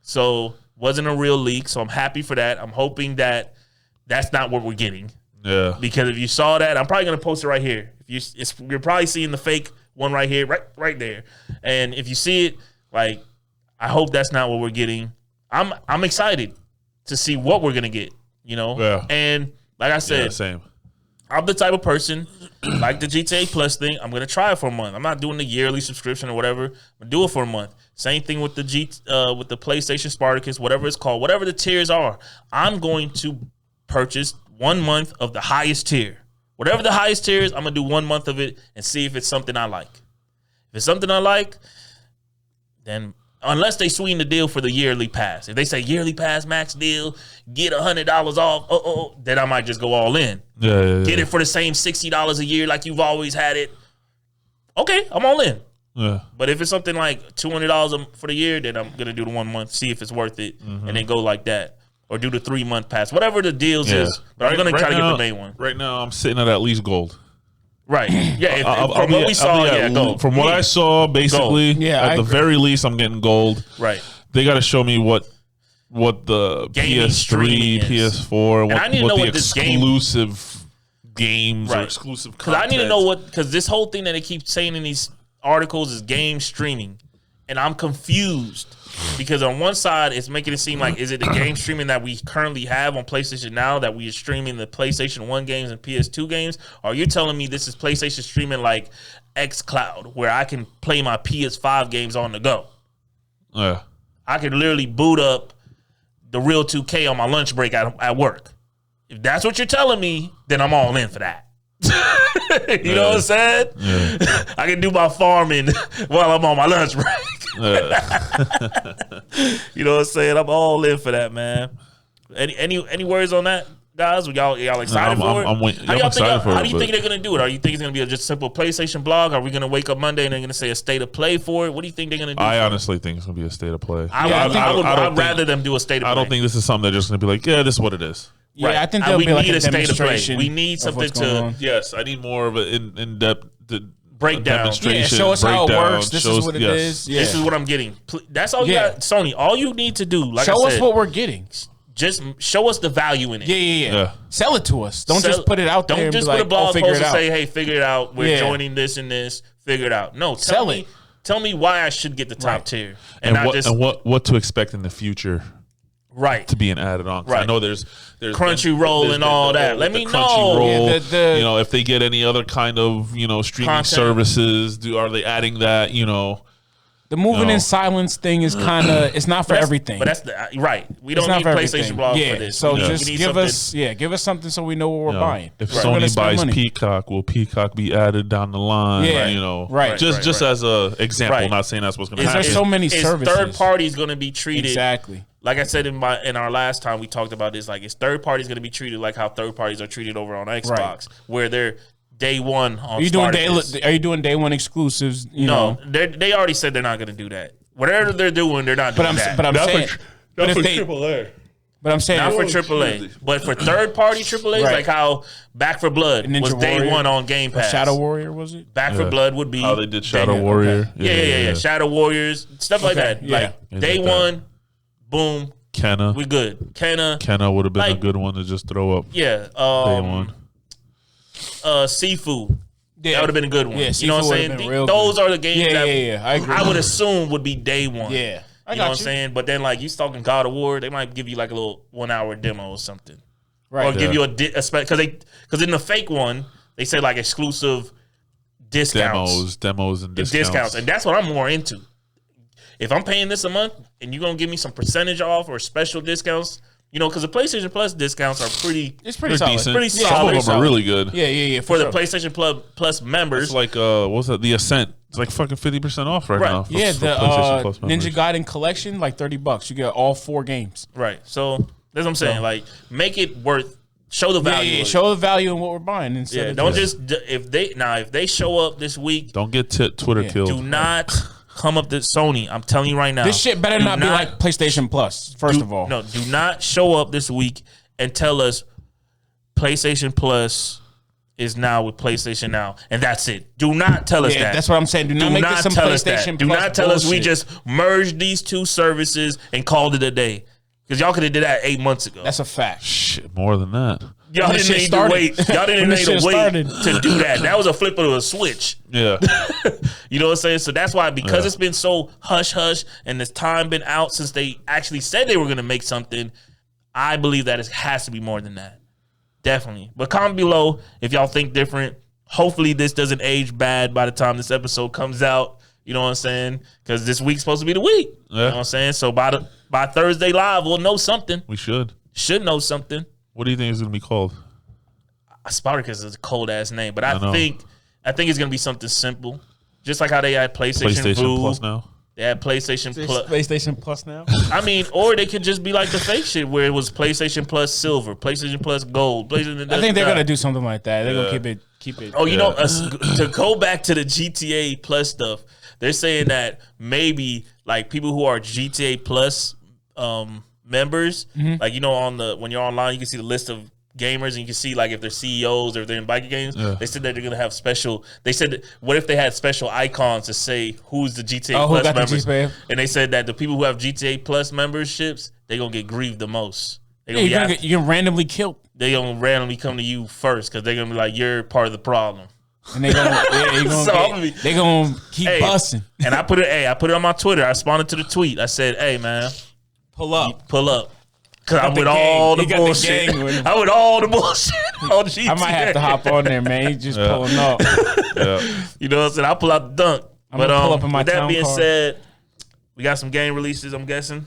So wasn't a real leak. So I'm happy for that. I'm hoping that that's not what we're getting. Yeah. Because if you saw that, I'm probably gonna post it right here. You're probably seeing the fake one right here, right there. And if you see it, I hope that's not what we're getting. I'm excited to see what we're gonna get. Yeah. And like I said, same. I'm the type of person, like the GTA Plus thing, I'm going to try it for a month. I'm not doing the yearly subscription or whatever. I'm going to do it for a month. Same thing with the PlayStation Spartacus, whatever it's called, whatever the tiers are. I'm going to purchase 1 month of the highest tier. Whatever the highest tier is, I'm going to do 1 month of it and see if it's something I like. If it's something I like, then unless they sweeten the deal for the yearly pass. If they say yearly pass max deal, get $100 off, then I might just go all in. Yeah. Get it for the same $60 a year like you've always had it. Okay, I'm all in. Yeah. But if it's something like $200 for the year, then I'm gonna do the 1 month, see if it's worth it, and then go like that, or do the 3 month pass, whatever the deals is. But I'm gonna try to get the main one. Right now, I'm sitting at least gold. Right. Yeah. From what we saw, gold. From what I saw, basically, at the very least, I'm getting gold. Right. They got to show me what the Gaming PS3, PS4, what the exclusive games or exclusive content. Because I need to know because this whole thing that they keep saying in these articles is game streaming. And I'm confused because on one side, it's making it seem like, is it the game streaming that we currently have on PlayStation Now that we are streaming the PlayStation 1 games and PS2 games? Or are you telling me this is PlayStation streaming like xCloud, where I can play my PS5 games on the go? Yeah. I can literally boot up the real 2K on my lunch break at work. If that's what you're telling me, then I'm all in for that. You know what I'm saying? Yeah. I can do my farming while I'm on my lunch break. You know what I'm saying? I'm all in for that, man. Any words on that, guys? Y'all excited for it? How do you think they're gonna do it? Are you think it's gonna be just simple PlayStation blog? Are we gonna wake up Monday and they're gonna say a state of play for it? What do you think they're gonna do? I honestly think it's gonna be a state of play. I'd rather them do a state of play. I don't think this is something they're just gonna be like, yeah, this is what it is. Yeah, right. I think there'll be like a state of play. We need something to. Yes, I need more of an in-depth breakdown. Yeah, show us how it works. This is what it is. Yeah. This is what I'm getting. That's all you got, Sony. All you need to do, like show I said, us what we're getting. Just show us the value in it. Yeah. Sell it to us. Don't just put it out there. Don't just put a blog post and say, "Hey, figure it out. We're joining this and this. Figure it out." No, tell me why I should get the top tier, and what to expect in the future. Right. To being added on. Right. I know there's Crunchyroll and all that. Let me know. If they get any other kind of, streaming services, are they adding that, The moving in silence thing is kind of, it's not for everything. But that's right. We don't need PlayStation blog for this. So just give us something so we know what we're buying. If Sony buys Peacock, will Peacock be added down the line? Just as a example, not saying that's what's going to happen. There's so many services. Third parties going to be treated exactly. Like I said in our last time we talked about this, like is third parties going to be treated like how third parties are treated over on Xbox, where they're day one on Spartacus. Are you doing day one exclusives? No, they already said they're not going to do that. Whatever they're doing, they're not doing that. But I'm saying, not for AAA. But I'm saying not for AAA, but for third party AAAs, like how Back 4 Blood was day one on Game Pass. Shadow Warrior was it? Back 4 Blood would be how they did Shadow Warrior. Okay. Yeah. Shadow Warriors, stuff like that. Like day one, boom. Kenna. We good. Kenna would have been a good one to just throw up. Yeah. Day one. Sifu. Yeah. That would have been a good one. Yeah, you know what I'm saying? Those are the games that I would assume would be day one. Yeah. You know what I'm saying? But then like you talking God of War, they might give you like a little 1 hour demo or something. Right. Or give you a because in the fake one, they say like exclusive discounts. Demos and discounts. And that's what I'm more into. If I'm paying this a month and you're going to give me some percentage off or special discounts, because the PlayStation Plus discounts are pretty solid. Decent. Pretty Some solid. of them are really good. Yeah. For the PlayStation Plus members. It's like, what's that? The Ascent. It's like fucking 50% off right now. Yeah, the Ninja Gaiden collection, like $30. You get all 4 games. Right. So that's what I'm saying. Like, make it worth. Show the value. Yeah, show the value in what we're buying. Instead don't just if they show up this week. Don't get Twitter killed. Do not come up to Sony. I'm telling you right now. This shit better not be like PlayStation Plus. First of all, do not show up this week and tell us PlayStation Plus is now with PlayStation Now, and that's it. Do not tell us that. That's what I'm saying. Do not make this some PlayStation Plus. Do not tell us we just merged these two services and called it a day. Because y'all could have did that 8 months ago. That's a fact. Shit, more than that. Y'all didn't need to wait. Y'all didn't need to wait to do that. That was a flip of a switch. Yeah. You know what I'm saying? So that's why, because it's been so hush-hush and this time been out since they actually said they were going to make something, I believe that it has to be more than that. Definitely. But comment below if y'all think different. Hopefully this doesn't age bad by the time this episode comes out. You know what I'm saying? Because this week's supposed to be the week. Yeah. You know what I'm saying? So by Thursday Live, we'll know something. We should. Should know something. What do you think it's going to be called? Spartacus is a cold-ass name. But I think it's going to be something simple. Just like how they had PlayStation Plus now. They had PlayStation Plus. PlayStation Plus now? I mean, or they could just be like the fake shit where it was PlayStation Plus Silver, PlayStation Plus Gold. I think they're going to do something like that. They're going to keep it. Oh, to go back to the GTA Plus stuff, they're saying that maybe like people who are GTA Plus members, like when you're online, you can see the list of gamers and you can see like if they're CEOs or if they're in biker games. They said that they're gonna have special. They said, what if they had special icons to say who's the GTA Plus members? And they said that the people who have GTA Plus memberships, they're gonna get grieved the most. You're gonna randomly killed. They're gonna randomly come to you first because they're gonna be like, you're part of the problem. And they gonna they gonna keep busting. And I put it on my Twitter. I responded to the tweet. I said, "Hey man, Pull up. Cause I'm with all the bullshit. I'm with all the bullshit on GTA. I might have to hop on there, man. He's just pulling up. You know what I'm saying? I'll pull out the dunk. I'm gonna pull up in my with that town being car. said, we got some game releases, I'm guessing.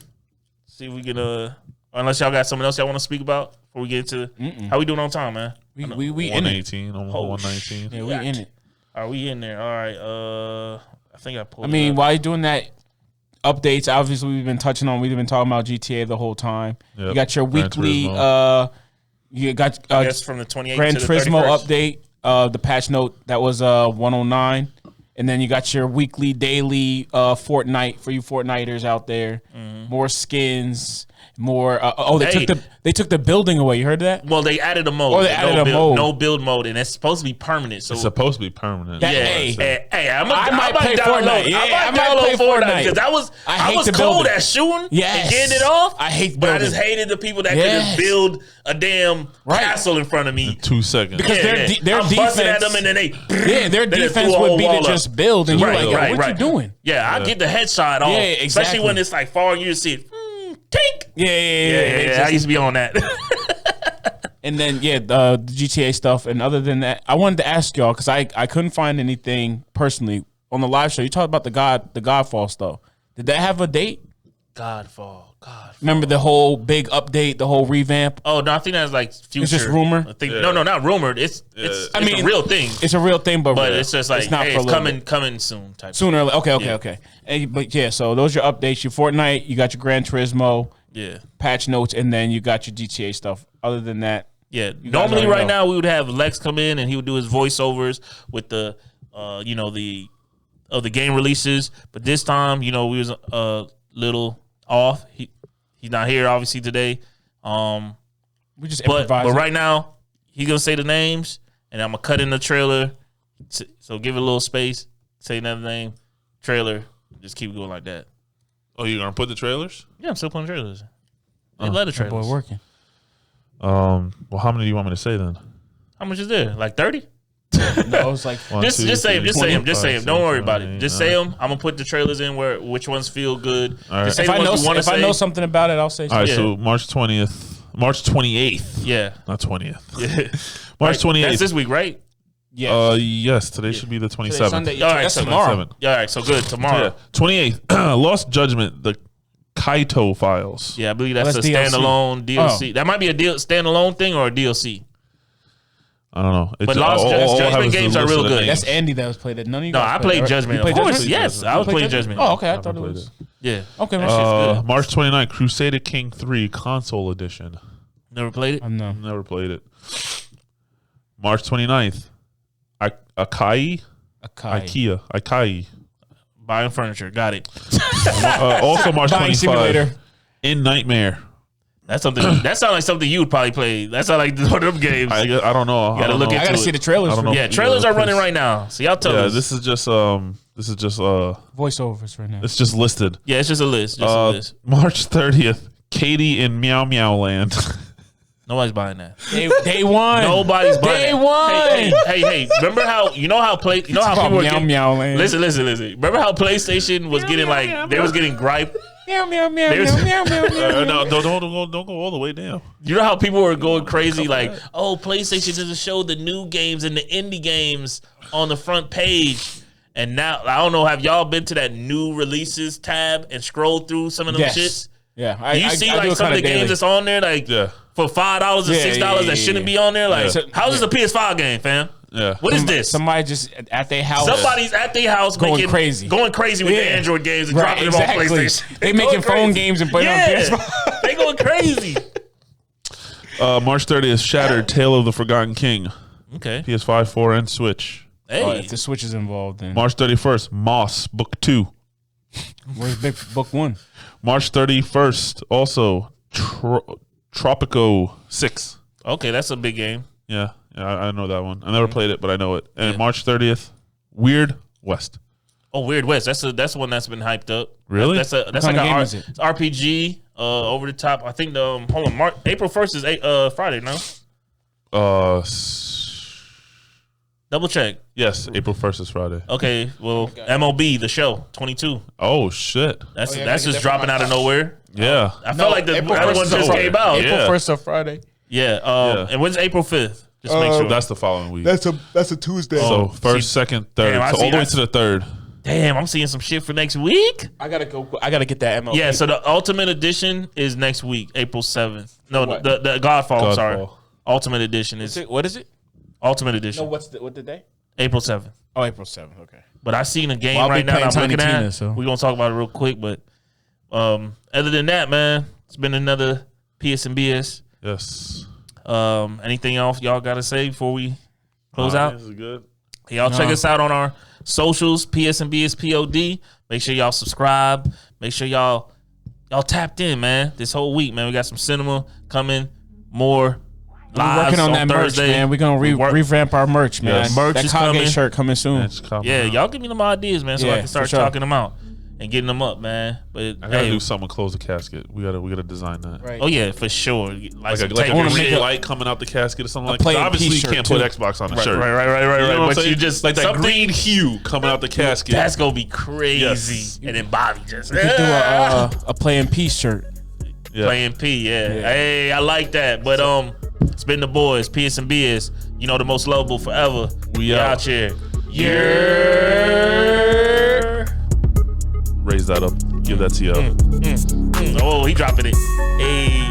See if we can unless y'all got something else y'all want to speak about before we get into how we doing on time, man. We in it. 118, almost 119. Yeah, we in it. Are we in there? All right. I think I pulled. I mean, while you're doing that, updates. Obviously, we've been talking about GTA the whole time. Yep. You got your Gran weekly. Turismo. You got I guess from the 28th Gran to the Turismo 31st. update. The patch note that was 109, and then you got your weekly, daily Fortnite for you Fortniters out there. More skins. More. They took the building away. You heard that? Well, they added a mode. Oh, they added a mode. No build mode, and it's supposed to be permanent. So It's supposed to be permanent. That- yeah, hey, I might play download. Fortnite. Yeah, I might play Fortnite. Because I I hate was the cold building. at shooting Yes. and getting it off. I hate but I building. just hated the people that Yes. could build a damn Right. castle in front of me. 2 seconds. Because their I'm busting at defense- them and then they their they just defense threw a would whole be to wall up. just build, and you're like, yo, what you doing? Yeah, I get the headshot off. Yeah, Especially exactly. when it's like far and you just see it. Tink. Yeah. I used to be on that. And then the GTA stuff. And other than that, I wanted to ask y'all because I couldn't find anything personally on the live show. You talked about the Godfall stuff. Did that have a date? Godfall. Remember the whole big update, the whole revamp? Oh no, I think that's like future. It's just rumor? I think, No, not rumored. It's a real thing. It's a real thing, but But it's just like, not hey, for a it's little bit. coming soon type. Sooner. Okay. But yeah, so those are your updates. Your Fortnite, you got your Gran Turismo, Yeah. patch notes, and then you got your GTA stuff. Other than that, Yeah. guys Normally already right know. now we would have Lexx come in and he would do his voiceovers with the the game releases. But this time, we was a little off. He's not here obviously today. we just But improvise. right now, he's gonna say the names, and I'm gonna cut in the trailer. So give it a little space. Say another name, trailer. Just keep going like that. Oh, you're going to put the trailers? Yeah, I'm still playing trailers. They love the That boy trailers. working. Well, how many do you want me to say then? How much is there? Like 30? No, it's like One, Just two, say him. three, Just say him. Just 4, say him. 5, Don't 6, worry about 7, it. Just 8, say 9. them. I'm gonna put the trailers in which ones feel good. All right. Just say if the I know ones you want to if I say. know something about it, I'll say All right, something. Yeah. so March 28th. Yeah. Not 20th. Yeah. March 28th. That's this week, right? Yeah. Yes, today should be the 27th. Sunday. All right, That's so tomorrow. 27th. Yeah. All right. So good. Tomorrow. Yeah. 28th. Lost Judgment, the Kaito files. Yeah, I believe that's That's a DLC. standalone DLC. That might be a standalone thing or a DLC. I don't know. But Lost Judgment games are real good. That's Andy that was played it. None of you No, guys I played played it, Judgment. You played Of course, Judgment? yes. I was You played playing Judgment. Oh, okay. I haven't thought it played was. Yeah. Okay, my shit's good. March 29th, Crusader King 3 console edition. Never played it. No. Never played it. March 29th, Ikai. Buying furniture. Got it. Also March Buying 25th, simulator. In Nightmare. That's something. That sounds like something you would probably play. That sounds like one of them games. I don't know. gotta look I into gotta see the trailers. I don't for know. Yeah, trailers are running right now. So y'all tell Yeah, us. this is just voiceovers right now. it's just listed. Yeah, it's just a list. Just a list. March 30th, Katie in Meow Meow Land. Nobody's buying that. Day one. Nobody's buying Day that. one. Hey. Remember how how people were Meow getting, Meow Land. Listen. Remember how PlayStation was getting they was getting gripe. Meow meow meow There's- meow meow meow. No, don't go all the way down. You know how people were going crazy like, oh, PlayStation doesn't show the new games and the indie games on the front page. And now I don't know, have y'all been to that new releases tab and scrolled through some of them Yes. shits? Yeah, Do you see like some of the games that's on there like for $5 and $6 that shouldn't be on there? Like, how's this a PS5 game, fam? Yeah. What is this? Somebody just at their house. Somebody's at their house Going crazy. with the Android games and dropping them on PlayStation. They going making phone crazy. games and putting Yeah, it on PS5. they going crazy. March 30th, Shattered, Tale of the Forgotten King. Okay. PS5, 4, and Switch. Hey, If the Switch is involved, then March 31st, Moss, Book 2. where's Big Book 1? March 31st, also, Tropico 6. okay, that's a big game. Yeah, I know that one. I never played it, but I know it. And March 30th, Weird West. Oh, Weird West. That's one that's been hyped up. Really? That's like kind of game a is it? it's RPG over the top. I think the hold on, April 1st is Friday, no? Double check. Yes, April 1st is Friday. Okay, well, MLB the show 22. Oh shit. That's just dropping out of nowhere. Yeah. I felt like the April other 1st one is just over. came out. Yeah. April 1st of Friday. Yeah. And when's April 5th? Just make sure. That's the following week. That's a Tuesday. So Oh, first, see- second, third. Damn, I So see- all the way I to the third. Damn, I'm seeing some shit for next week. I gotta get that MLB. Yeah, so the Ultimate Edition is next week, April 7th. No, What? the Godfall, I'm sorry. Godfall. Ultimate Edition is What is it? Ultimate Edition. No, what the day? April 7th. Oh, April 7th. Okay. But I seen a game Well, I'll be right now that I'm playing looking Tiny at. Tina, so. We're gonna talk about it real quick, but other than that, man, it's been another PSNBS. Yes. Anything else y'all gotta say before we close out? This is good. Y'all check us out on our socials, PSNBSPOD. Make sure y'all subscribe. Make sure y'all tapped in, man. This whole week, man, we got some cinema coming, more We're lives working on that Thursday. merch, man. We're gonna revamp our merch, man. Yes. Merch that is Colgate coming. shirt coming soon. It's coming Yeah, out. y'all give me them ideas, man, so I Yeah, can start for sure. talking them out and getting them up, man. But I gotta hey, do something to close the casket. We gotta design that. Right. oh yeah, for sure. Like some a tape. wanna green make a- light coming out the casket or something like plain that. Obviously, you T-shirt, can't put too. Xbox on the Right, shirt. right. You know what I'm But saying? you just like that something- green hue coming out the casket. That's gonna be crazy. Yes. And then Bobby just We could do a play in peace shirt. Yeah. playing P. Yeah. Hey, I like that. But it's been the boys, PS and BS. You know, the most lovable forever. We out. here. Yeah. Raise that up. Give that to you. Oh, he dropping it. Hey.